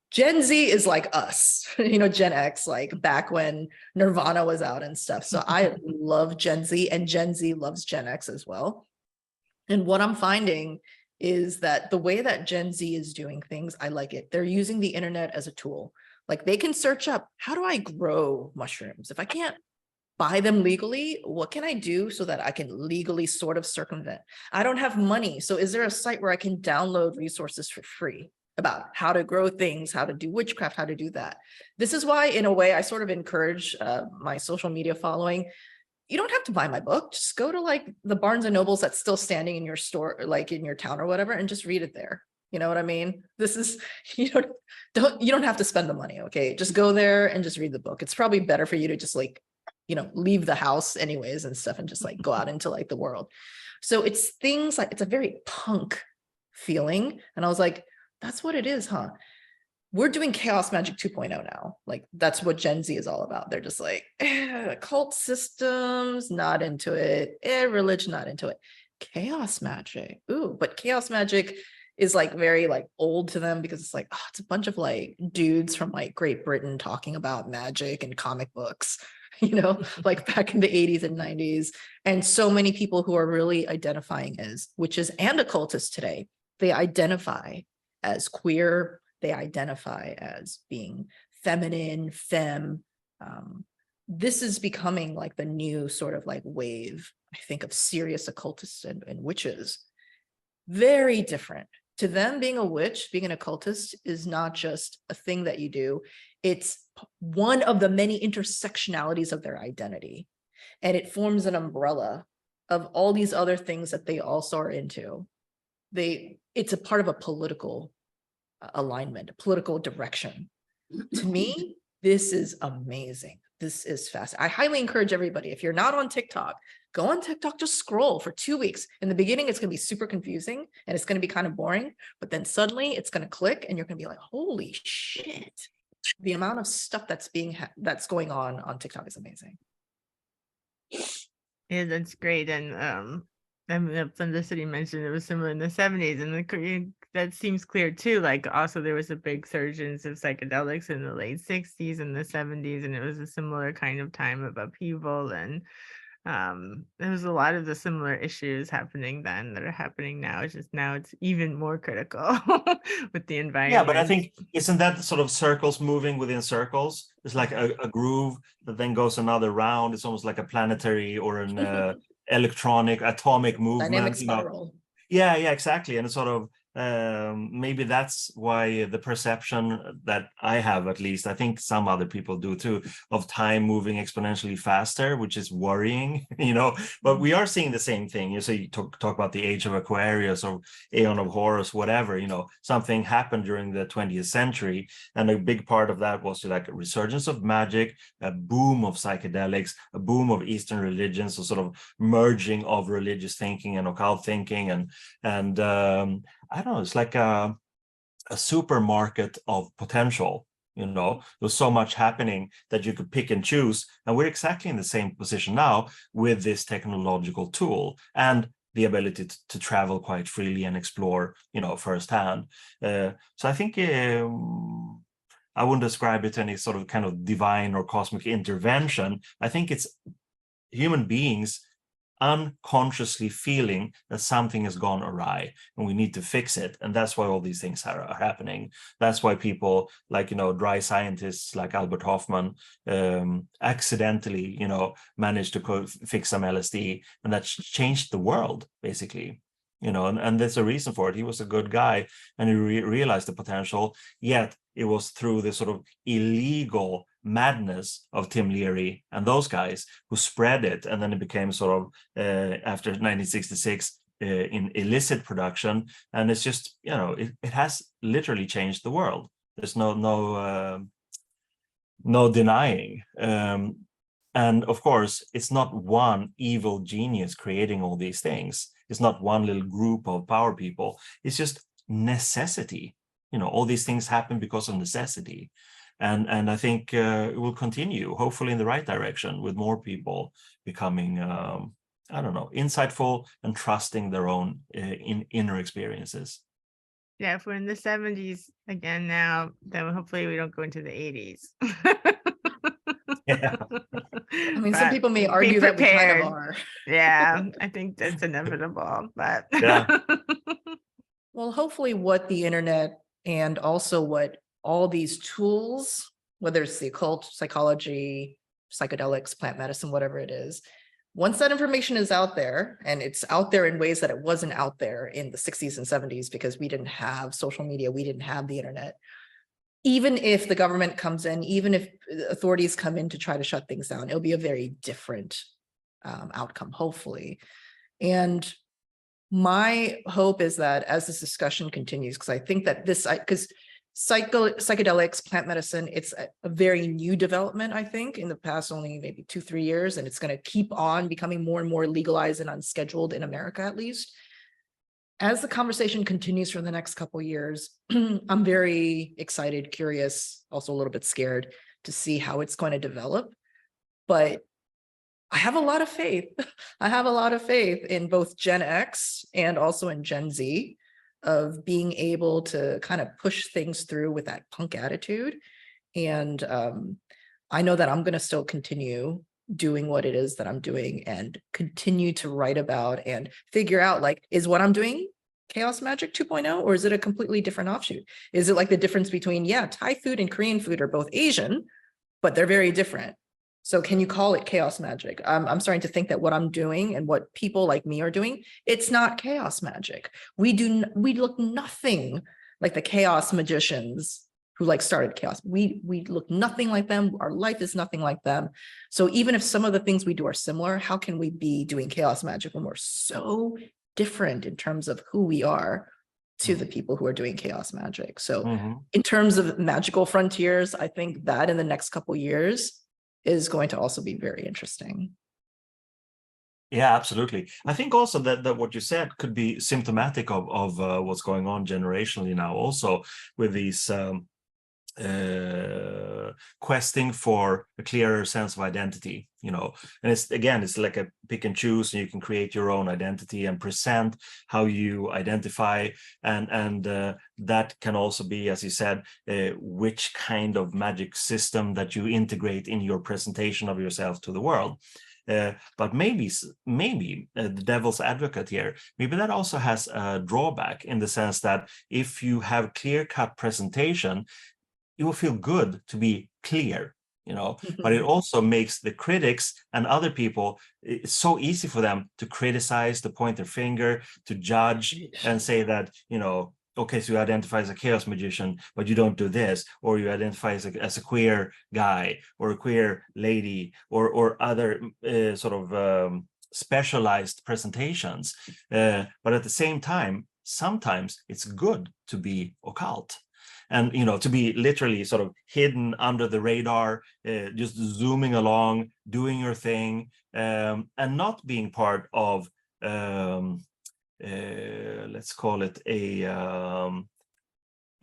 S4: Gen Z is like us, Gen X, like back when Nirvana was out and stuff. So I love Gen Z, and Gen Z loves Gen X as well. And what I'm finding is that the way that Gen Z is doing things, I like it. They're using the internet as a tool. Like they can search up, how do I grow mushrooms? If I can't buy them legally, what can I do so that I can legally sort of circumvent? I don't have money. So is there a site where I can download resources for free about how to grow things, how to do witchcraft, how to do that? This is why, in a way, I sort of encourage my social media following. You don't have to buy my book. Just go to like the Barnes and Nobles that's still standing in your store, like in your town or whatever, and just read it there. You know what I mean? This is, you don't have to spend the money. Okay. Just go there and just read the book. It's probably better for you to just like, leave the house anyways and stuff and just like go out into like the world. So it's things like, it's a very punk feeling. And I was like, that's what it is, huh? We're doing chaos magic 2.0 now. Like that's what Gen Z is all about. They're just like, cult systems, not into it. Religion, not into it. Chaos magic. Ooh, but chaos magic is like very like old to them because it's like, oh, it's a bunch of like dudes from like Great Britain talking about magic and comic books, like back in the 80s and 90s. And so many people who are really identifying as witches and occultists today, they identify as queer, they identify as being feminine, femme. this is becoming like the new sort of like wave, I think, of serious occultists and witches. Very different. To them, being a witch, being an occultist is not just a thing that you do. It's one of the many intersectionalities of their identity. And it forms an umbrella of all these other things that they also are into. It's a part of a political alignment, a political direction. To me, this is amazing. This is fast. I highly encourage everybody, if you're not on TikTok, go on TikTok, just scroll for 2 weeks. In the beginning, it's going to be super confusing and it's going to be kind of boring, but then suddenly it's going to click and you're going to be like, holy shit. The amount of stuff that's going on TikTok is amazing.
S2: Yeah, that's great. And Felicity mentioned it was similar in the 70s, and the Korean, that seems clear too. Like also there was a big surge of psychedelics in the late 60s and the 70s, and it was a similar kind of time of upheaval, and there was a lot of the similar issues happening then that are happening now. It's just now it's even more critical with the environment.
S3: Yeah, but I think, isn't that sort of circles moving within circles? It's like a groove that then goes another round. It's almost like a planetary or an electronic atomic movement.
S4: Dynamic spiral.
S3: Yeah, exactly. And it's sort of maybe that's why the perception that I have, at least, I think some other people do too, of time moving exponentially faster, which is worrying, but we are seeing the same thing. You talk about the age of Aquarius or Aeon of Horus, whatever, something happened during the 20th century. And a big part of that was like a resurgence of magic, a boom of psychedelics, a boom of Eastern religions, so sort of merging of religious thinking and occult thinking. And I don't know, it's like a supermarket of potential. There's so much happening that you could pick and choose. And we're exactly in the same position now with this technological tool and the ability to travel quite freely and explore, firsthand. So I think I wouldn't describe it any sort of kind of divine or cosmic intervention. I think it's human beings unconsciously feeling that something has gone awry and we need to fix it. And that's why all these things are happening. That's why people like, dry scientists like Albert Hoffman accidentally, managed to fix some LSD, and that's changed the world, basically. And there's a reason for it. He was a good guy and he realized the potential, yet it was through the sort of illegal madness of Tim Leary and those guys who spread it. And then it became sort of, after 1966, in illicit production. And it's just, it has literally changed the world. There's no denying. And of course, it's not one evil genius creating all these things. It's not one little group of power people. It's just necessity. All these things happen because of necessity. And I think it will continue, hopefully in the right direction, with more people becoming, insightful and trusting their own inner experiences.
S2: Yeah, if we're in the 70s again now, then hopefully we don't go into the 80s.
S3: Yeah.
S4: I mean, some people may argue that we kind of are.
S2: Yeah, I think that's inevitable, but
S3: yeah.
S4: Well, hopefully what the internet and also what all these tools, whether it's the occult, psychology, psychedelics, plant medicine, whatever it is, once that information is out there, and it's out there in ways that it wasn't out there in the 60s and 70s because we didn't have social media, we didn't have the internet. Even if the government comes in, even if authorities come in to try to shut things down, it'll be a very different outcome, hopefully. And my hope is that as this discussion continues, because I think that because psychedelics, plant medicine, it's a very new development, I think, in the past only maybe 2-3 years, and it's going to keep on becoming more and more legalized and unscheduled in America, at least. As the conversation continues for the next couple of years, I'm very excited, curious, also a little bit scared to see how it's going to develop. But I have a lot of faith. I have a lot of faith in both Gen X and also in Gen Z of being able to kind of push things through with that punk attitude. And I know that I'm going to still continue doing what it is that I'm doing and continue to write about and figure out, like, is what I'm doing Chaos Magic 2.0, or is it a completely different offshoot? Is it like the difference between, Thai food and Korean food are both Asian, but they're very different. So can you call it chaos magic? I'm starting to think that what I'm doing and what people like me are doing, it's not chaos magic. We look nothing like the chaos magicians who like started chaos. We look nothing like them. Our life is nothing like them. So even if some of the things we do are similar, how can we be doing chaos magic when we're so different in terms of who we are to the people who are doing chaos magic? So in terms of magical frontiers, I think that in the next couple of years is going to also be very interesting.
S3: Yeah, absolutely. I think also that what you said could be symptomatic of what's going on generationally now, also with these questing for a clearer sense of identity, and it's like a pick and choose, and you can create your own identity and present how you identify, and that can also be, as you said, which kind of magic system that you integrate in your presentation of yourself to the world. But maybe the devil's advocate here, maybe that also has a drawback in the sense that if you have clear-cut presentation, you will feel good to be clear, but it also makes the critics and other people, it's so easy for them to criticize, to point their finger, to judge and say that, okay, so you identify as a chaos magician, but you don't do this, or you identify as a queer guy or a queer lady or other sort of specialized presentations. But at the same time, sometimes it's good to be occult. And, to be literally sort of hidden under the radar, just zooming along, doing your thing, and not being part of, let's call it a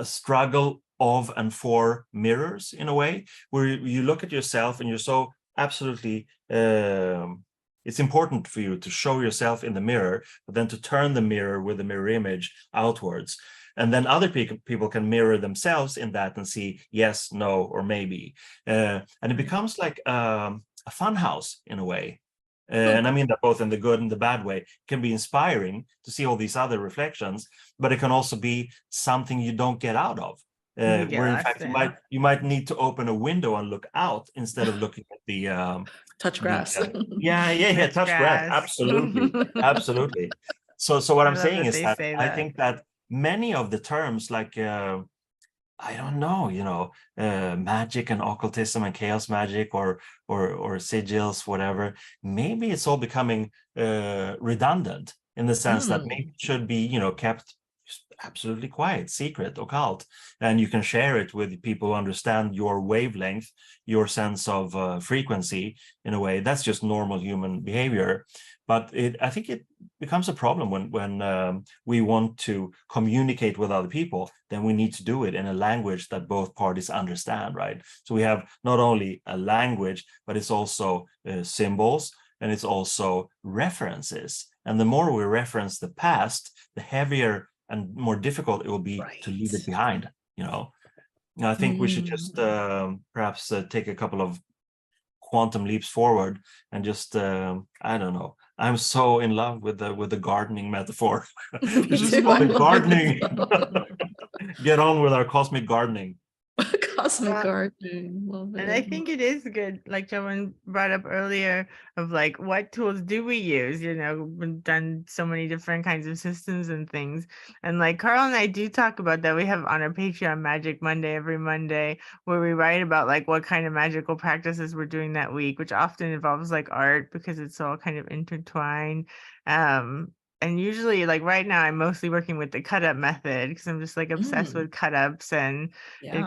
S3: struggle of and for mirrors, in a way, where you look at yourself and you're so absolutely, it's important for you to show yourself in the mirror, but then to turn the mirror with the mirror image outwards. And then other people can mirror themselves in that and see yes, no, or maybe. And it becomes like a fun house in a way. And I mean that both in the good and the bad way. It can be inspiring to see all these other reflections, but it can also be something you don't get out of. Where in fact you might need to open a window and look out instead of looking at the
S4: touch grass.
S3: Touch grass. Absolutely. So what I'm saying is that I think that many of the terms like I don't know, magic and occultism and chaos magic or sigils, whatever, maybe it's all becoming redundant in the sense that maybe it should be, kept absolutely quiet, secret, occult, and you can share it with people who understand your wavelength, your sense of frequency. In a way, that's just normal human behavior. But I think it becomes a problem when we want to communicate with other people. Then we need to do it in a language that both parties understand, right? So we have not only a language, but it's also symbols, and it's also references. And the more we reference the past, the heavier and more difficult it will be to leave it behind. I think we should just perhaps take a couple of quantum leaps forward and just I don't know. I'm so in love with the gardening metaphor. We should call it gardening. Get on with our cosmic gardening.
S4: Cosmic gardening. Love it.
S2: And I think it is good, like Chaweon brought up earlier, of like, what tools do we use? We've done so many different kinds of systems and things. And like Carl and I do talk about that. We have on our Patreon Magic Monday every Monday, where we write about like what kind of magical practices we're doing that week, which often involves like art because it's all kind of intertwined. And usually, like right now, I'm mostly working with the cut up method because I'm just like obsessed with cut ups and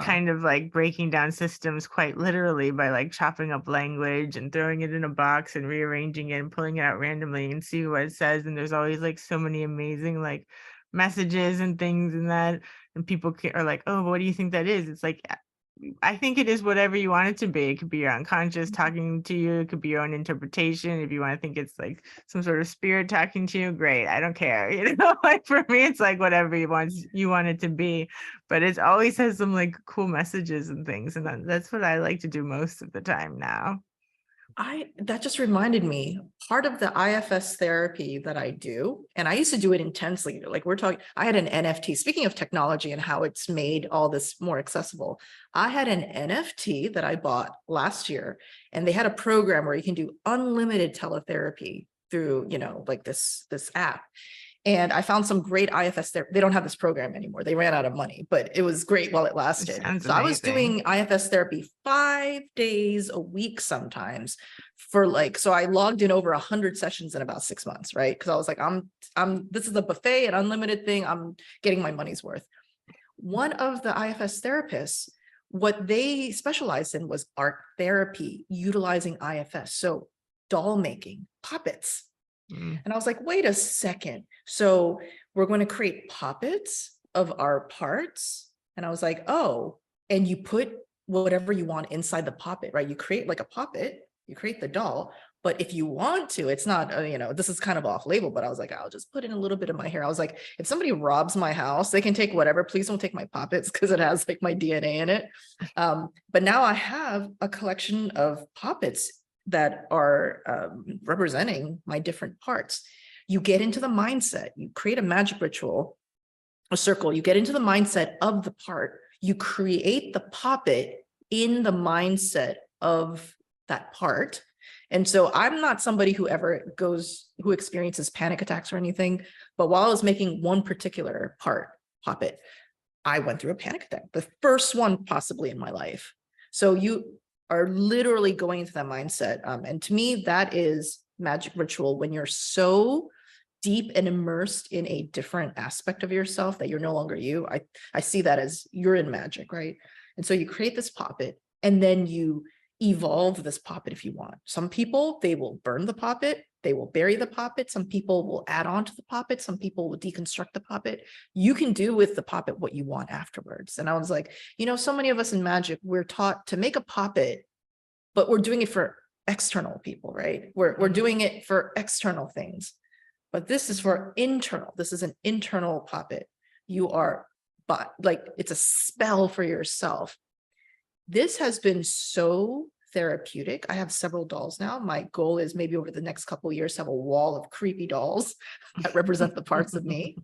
S2: kind of like breaking down systems quite literally by like chopping up language and throwing it in a box and rearranging it and pulling it out randomly and see what it says. And there's always like so many amazing like messages and things in that. And people are like, oh, what do you think that is? It's like, I think it is whatever you want it to be. It could be your unconscious talking to you. It could be your own interpretation. If you want to think it's like some sort of spirit talking to you, great. I don't care. Like for me, it's like whatever you want it to be. But it always has some like cool messages and things. And that's what I like to do most of the time now.
S4: That just reminded me, part of the IFS therapy that I do, and I used to do it intensely, like we're talking, I had an NFT, speaking of technology and how it's made all this more accessible. I had an NFT that I bought last year, and they had a program where you can do unlimited teletherapy through, like this app. And I found some great IFS there. They don't have this program anymore. They ran out of money, but it was great while it lasted. So I was doing IFS therapy 5 days a week sometimes so I logged in over 100 sessions in about 6 months, right? Because I was like, this is a buffet, an unlimited thing. I'm getting my money's worth. One of the IFS therapists, what they specialized in was art therapy, utilizing IFS. So doll making, puppets. And I was like, wait a second. So we're going to create puppets of our parts. And I was like, oh, and you put whatever you want inside the puppet, right? You create like a puppet, you create the doll, but if you want to, it's not, this is kind of off label, but I was like, I'll just put in a little bit of my hair. I was like, if somebody robs my house, they can take whatever, please don't take my puppets because it has like my DNA in it. But now I have a collection of puppets that are representing my different parts. You get into the mindset, you create a magic ritual, a circle, you get into the mindset of the part, you create the puppet in the mindset of that part. And so I'm not somebody who experiences panic attacks or anything, but while I was making one particular puppet, I went through a panic attack, the first one possibly in my life. So you are literally going into that mindset. And to me, that is magic ritual, when you're so deep and immersed in a different aspect of yourself that you're no longer you. I see that as you're in magic, right? And so you create this puppet, and then you evolve this puppet if you want. Some people, they will burn the puppet, they will bury the puppet. Some people will add on to the puppet. Some people will deconstruct the puppet. You can do with the puppet what you want afterwards. And I was like, so many of us in magic, we're taught to make a puppet, but we're doing it for external people, right? We're doing it for external things, but this is for internal. This is an internal puppet. It's a spell for yourself. This has been so therapeutic. I have several dolls now. My goal is maybe over the next couple of years to have a wall of creepy dolls that represent the parts of me,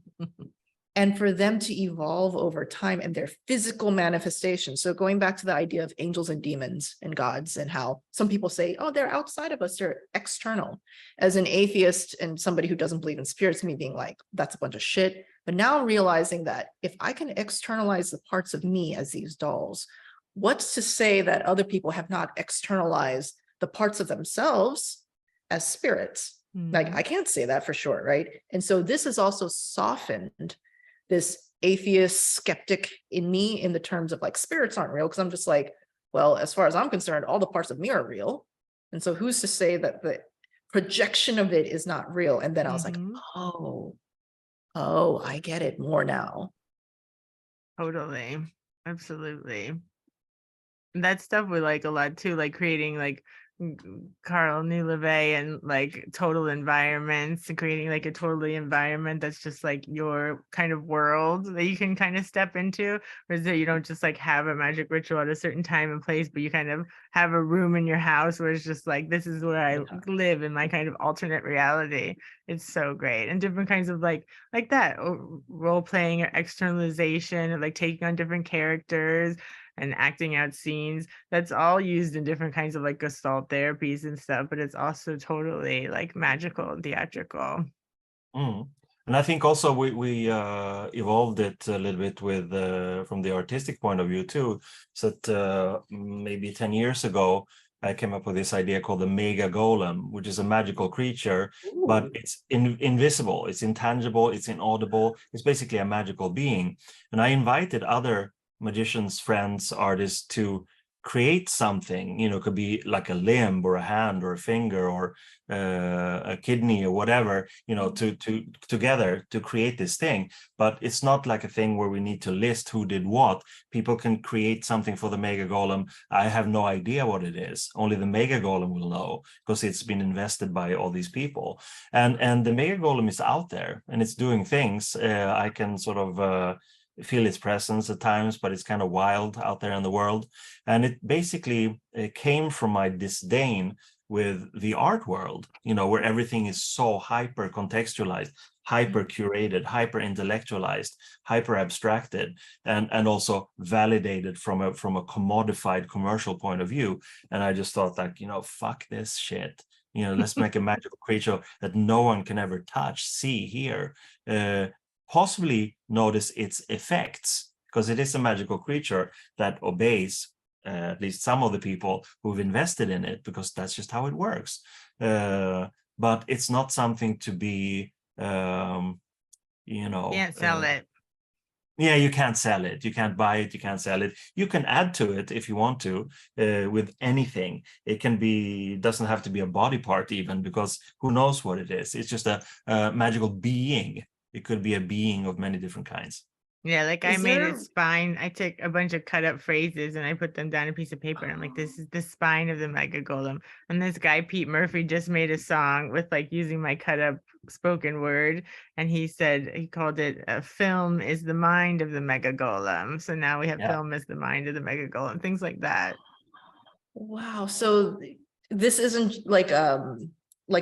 S4: and for them to evolve over time and their physical manifestations. So going back to the idea of angels and demons and gods, and how some people say, oh, they're outside of us, they're external. As an atheist and somebody who doesn't believe in spirits, me being like, that's a bunch of shit. But now realizing that if I can externalize the parts of me as these dolls, what's to say that other people have not externalized the parts of themselves as spirits? Like, I can't say that for sure, right? And so this has also softened this atheist skeptic in me in the terms of like, spirits aren't real, because I'm just like, well, as far as I'm concerned, all the parts of me are real. And so who's to say that the projection of it is not real? And then I was like, oh, I get it more now.
S2: Totally. Absolutely. That stuff we like a lot too, like creating like Carl Newleve and like total environments, and creating like a totally environment that's just like your kind of world that you can kind of step into, whereas that you don't just like have a magic ritual at a certain time and place, but you kind of have a room in your house where it's just like, this is where I live in my kind of alternate reality. It's so great. And different kinds of like that role playing or externalization, or like taking on different characters and acting out scenes. That's all used in different kinds of like Gestalt therapies and stuff, but it's also totally like magical and theatrical.
S3: And I think also we evolved it a little bit with from the artistic point of view too. So that maybe 10 years ago, I came up with this idea called the mega golem, which is a magical creature, but it's invisible, it's intangible, it's inaudible. It's basically a magical being. And I invited other magicians, friends, artists to create something, could be like a limb or a hand or a finger or a kidney or whatever, together to create this thing. But it's not like a thing where we need to list who did what. People can create something for the mega golem. I have no idea what it is. Only the mega golem will know, because it's been invested by all these people. And the mega golem is out there and it's doing things. I can sort of feel its presence at times, but it's kind of wild out there in the world. And it basically came from my disdain the art world, where everything is so hyper contextualized, hyper curated, hyper intellectualized, hyper abstracted, and also validated from a commodified commercial point of view. And I just thought like, fuck this shit. Let's make a magical creature that no one can ever touch, see, hear, possibly notice its effects, because it is a magical creature that obeys at least some of the people who've invested in it, because that's just how it works. But it's not something to be,
S2: Can't sell it.
S3: Yeah, you can't sell it. You can't buy it. You can't sell it. You can add to it if you want to, with anything. It can be, doesn't have to be a body part even, because who knows what it is. It's just a magical being. It could be a being of many different kinds.
S2: Yeah, like I made a spine. I took a bunch of cut up phrases and I put them down a piece of paper. And I'm like, this is the spine of the mega golem. And this guy, Pete Murphy, just made a song with like using my cut up spoken word. And he said, he called it film is the mind of the mega golem. So now we have film as the mind of the mega golem, things like that.
S4: Wow. So this isn't like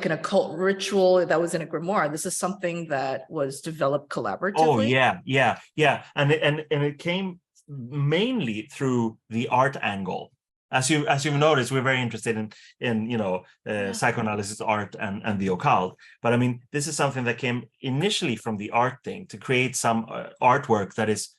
S4: an occult ritual that was in a grimoire. This is something that was developed collaboratively.
S3: Oh yeah. And it came mainly through the art angle. As you've noticed, we're very interested in psychoanalysis, art, and the occult. But I mean, this is something that came initially from the art thing, to create some artwork that is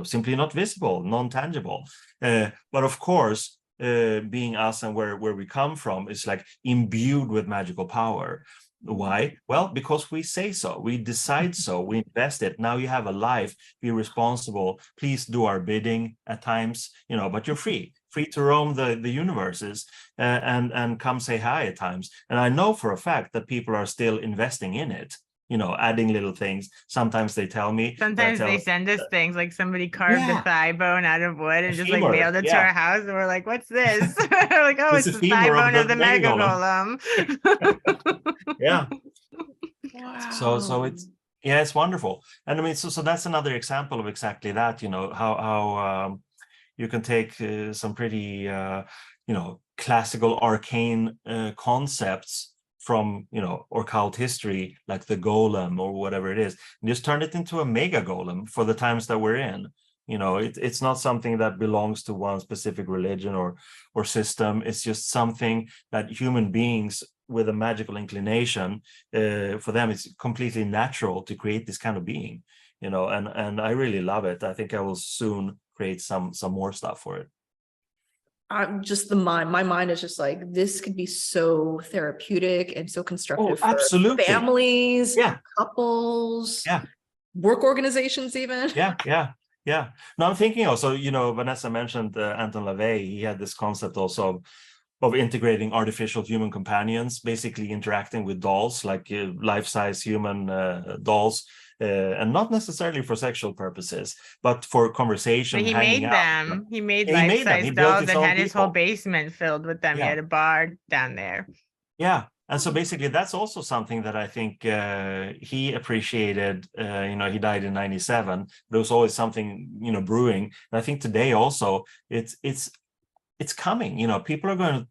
S3: simply not visible, non-tangible. But of course, being us and where we come from is like imbued with magical power. Why? Well, because we say so, we decide so, we invest it. Now you have a life, be responsible, please do our bidding at times, but you're free to roam the universes and come say hi at times. And I know for a fact that people are still investing in it, adding little things. Sometimes they tell me.
S2: Sometimes they send us things like somebody carved a thigh bone out of wood and just like mailed it to our house. And we're like, what's this? We're like, oh, it's the thigh bone of the mega golem.
S3: Yeah.
S4: Wow.
S3: So it's wonderful. And I mean, so that's another example of exactly that, how you can take some pretty, classical arcane concepts from occult history, like the golem or whatever it is, and just turn it into a mega golem for the times that we're in. It's not something that belongs to one specific religion or system. It's just something that human beings with a magical inclination, for them it's completely natural to create this kind of being, and I really love it. I think I will soon create some more stuff for it.
S4: I'm just my mind is just like, this could be so therapeutic and so constructive for
S3: absolutely.
S4: Families, couples, work organizations even.
S3: Yeah. No, I'm thinking also, Vanessa mentioned Anton LaVey. He had this concept also of integrating artificial human companions, basically interacting with dolls, like life-size human dolls, and not necessarily for sexual purposes, but for conversation.
S2: But he made them. He made life-size dolls and had his whole basement filled with them. He had a bar down there.
S3: Yeah. And so basically that's also something that I think he appreciated. He died in 97. There was always something, brewing. And I think today also it's coming. People are going to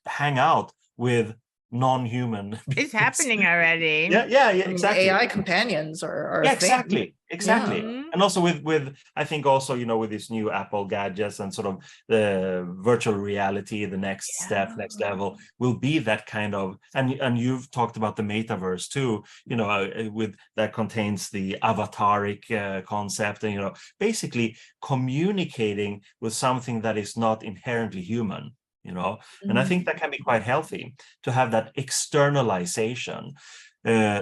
S3: hang out with non-human.
S2: It's happening already.
S3: Yeah, exactly.
S4: AI companions are
S3: exactly.
S4: Yeah.
S3: And also with I think also with these new Apple gadgets and sort of the virtual reality, the next step, next level will be that kind of, and you've talked about the metaverse too, with that contains the avataric concept, and basically communicating with something that is not inherently human. And I think that can be quite healthy to have that externalization.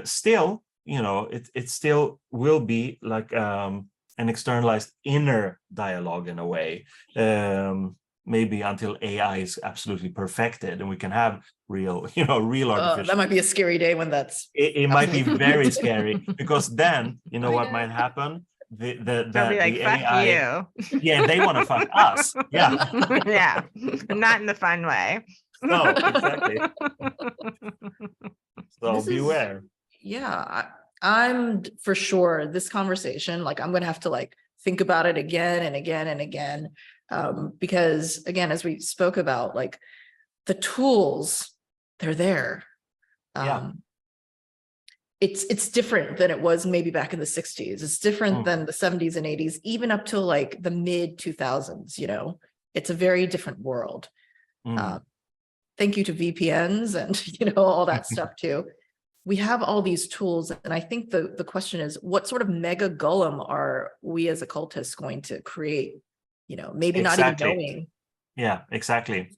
S3: Still, it still will be like an externalized inner dialogue in a way, maybe until AI is absolutely perfected and we can have real artificial.
S4: That might be a scary day when that's.
S3: It might be very scary, because then what might happen.
S2: They'll be like, fuck
S3: AI,
S2: you.
S3: Yeah, they want to fuck us. Yeah.
S2: Yeah. Not in the fun way.
S3: No, exactly. So beware.
S4: I'm for sure this conversation, like I'm gonna have to like think about it again and again and again. Because again, as we spoke about, like the tools they're there.
S3: Yeah.
S4: It's different than it was maybe back in the 60s. It's different than the 70s and 80s, even up to like the mid 2000s, you know, it's a very different world. Thank you to VPNs and, you know, all that stuff too. We have all these tools. And I think the question is, what sort of mega golem are we as occultists going to create? You know, maybe not even knowing.
S3: Yeah, exactly.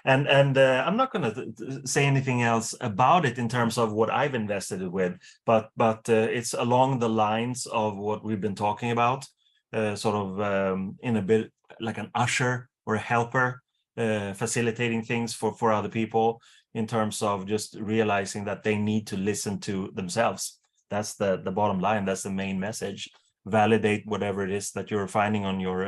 S3: And I'm not going to say anything else about it in terms of what I've invested it with, but it's along the lines of what we've been talking about, sort of in a bit like an usher or a helper, facilitating things for other people in terms of just realizing that they need to listen to themselves. That's the bottom line. That's the main message. Validate whatever it is that you're finding on your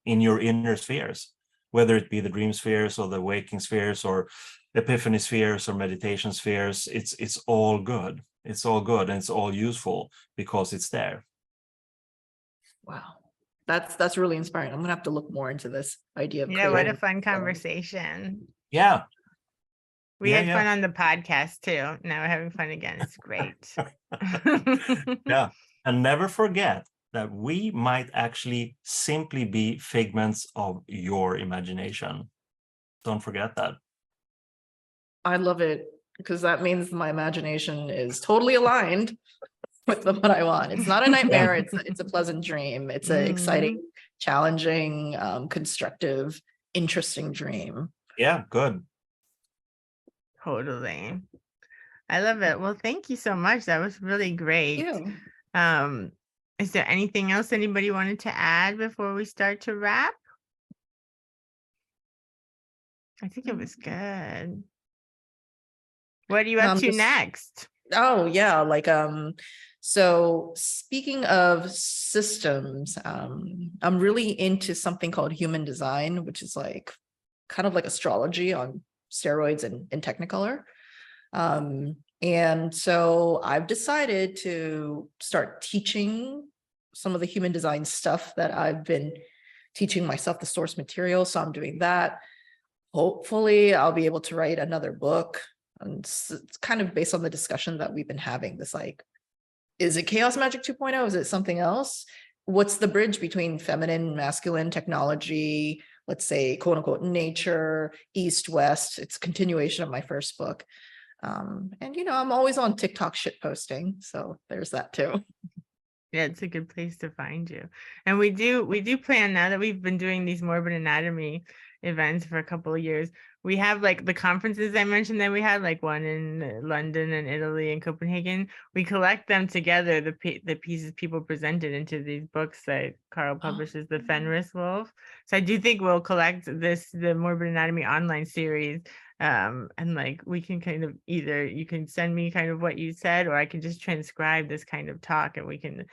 S3: in your inner spheres, whether it be the dream spheres or the waking spheres or epiphany spheres or meditation spheres. It's all good. It's all good and it's all useful because it's there.
S4: Wow. That's really inspiring. I'm gonna have to look more into this idea of
S2: what a fun conversation.
S3: Yeah.
S2: We had fun on the podcast too. Now we're having fun again. It's great.
S3: Yeah. And never forget that we might actually simply be figments of your imagination. Don't forget that.
S4: I love it, because that means my imagination is totally aligned with what I want. It's not a nightmare. It's a pleasant dream. It's an exciting, challenging, constructive, interesting dream.
S3: Yeah, good.
S2: Totally. I love it. Well, thank you so much. That was really great. Is there anything else anybody wanted to add before we start to wrap? I think it was good. What are you up to next?
S4: Oh yeah, like so speaking of systems, I'm really into something called human design, which is like kind of like astrology on steroids and in Technicolor. And so I've decided to start teaching some of the human design stuff that I've been teaching myself, the source material. So I'm doing that. Hopefully I'll be able to write another book. And it's kind of based on the discussion that we've been having. This like, is it Chaos Magic 2.0? Is it something else? What's the bridge between feminine, masculine technology, let's say, quote unquote, nature, east, west? It's a continuation of my first book. And, you know, I'm always on TikTok shit posting. So there's that too.
S2: Yeah, it's a good place to find you. And we do plan, now that we've been doing these morbid anatomy events for a couple of years, we have like the conferences I mentioned that we had, like one in London and Italy and Copenhagen. We collect them together, the pieces people presented, into these books that Carl publishes, the Fenris Wolf. So I do think we'll collect the morbid anatomy online series. And like we can kind of, either you can send me kind of what you said, or I can just transcribe this kind of talk and we can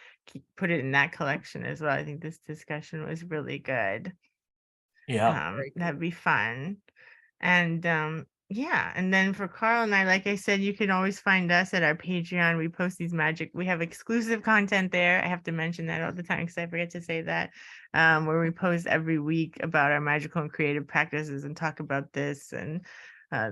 S2: put it in that collection as well. I think this discussion was really good.
S3: Yeah,
S2: that'd be fun. And yeah, and then for Carl and I, like I said, you can always find us at our Patreon. We post these magic, we have exclusive content there. I have to mention that all the time because I forget to say that, where we post every week about our magical and creative practices and talk about this and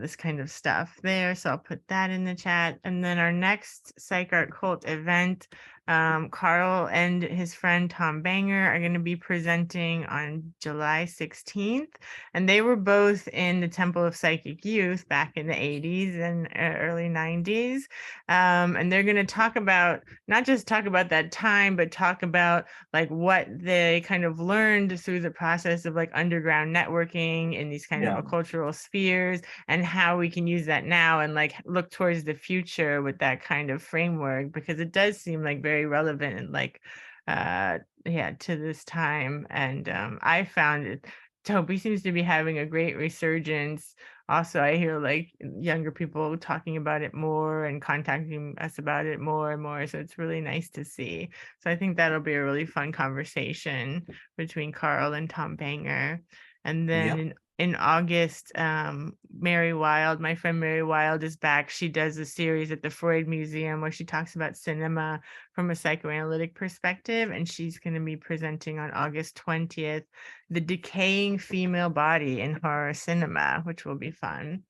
S2: this kind of stuff there. So I'll put that in the chat. And then our next Psych Art Cult event, Carl and his friend Tom Banger are going to be presenting on July 16th. And they were both in the Temple of Psychic Youth back in the 80s and early 90s. And they're going to talk about, not just talk about that time, but talk about like what they kind of learned through the process of like underground networking in these kind of cultural spheres, and how we can use that now and like look towards the future with that kind of framework, because it does seem like very relevant and like to this time. And I found it, Toby seems to be having a great resurgence. Also, I hear like younger people talking about it more and contacting us about it more and more. So it's really nice to see. So I think that'll be a really fun conversation between Carl and Tom Banger. And then in August, Mary Wild, my friend Mary Wild is back. She does a series at the Freud Museum where she talks about cinema from a psychoanalytic perspective. And she's going to be presenting on August 20th, The Decaying Female Body in Horror Cinema, which will be fun.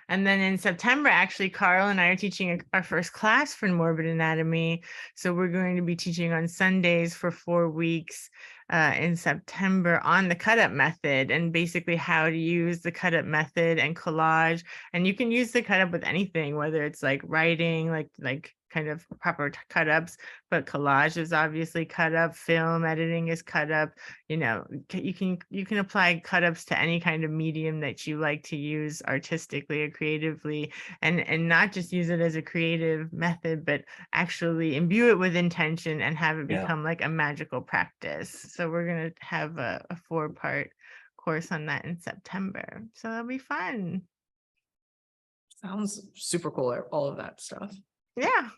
S2: And then in September, actually, Carl and I are teaching our first class for Morbid Anatomy. So we're going to be teaching on Sundays for 4 weeks in September on the cut-up method, and basically how to use the cut-up method and collage. And you can use the cut-up with anything, whether it's like writing, like kind of proper cut-ups, but collage is obviously cut up, film editing is cut up. You know, you can apply cut-ups to any kind of medium that you like to use artistically or creatively, and not just use it as a creative method, but actually imbue it with intention and have it become like a magical practice. So we're going to have a 4-part course on that in September. So that'll be fun.
S4: Sounds super cool, all of that stuff.
S2: Yeah.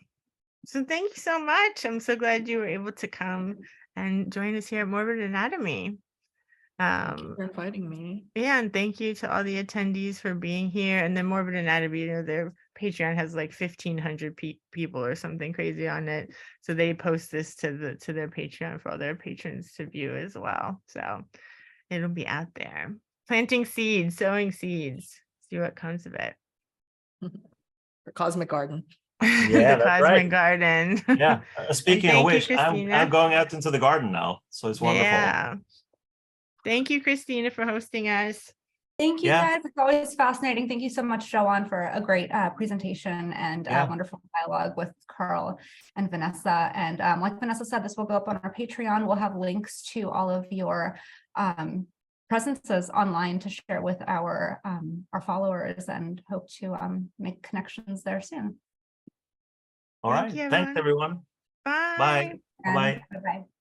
S2: So thank you so much. I'm so glad you were able to come and join us here at Morbid Anatomy.
S4: Thank you for inviting me.
S2: Yeah, and thank you to all the attendees for being here. And then Morbid Anatomy, you know, their Patreon has like 1,500 people or something crazy on it. So they post this to their Patreon for all their patrons to view as well. So it'll be out there. Planting seeds, sowing seeds. See what comes of it.
S4: For Cosmic Garden.
S3: Yeah,
S2: The Cosmic Garden.
S3: Yeah. Speaking of which,
S2: you,
S3: I'm going out into the garden now, so it's wonderful.
S2: Yeah. Thank you, Christina, for hosting us.
S1: Thank you, guys. It's always fascinating. Thank you so much, Chaweon, for a great presentation and wonderful dialogue with Carl and Vanessa. And like Vanessa said, this will go up on our Patreon. We'll have links to all of your presences online to share with our followers, and hope to make connections there soon.
S3: All right. Thanks, everyone.
S2: Bye.
S3: Bye. Bye.
S1: Bye-bye.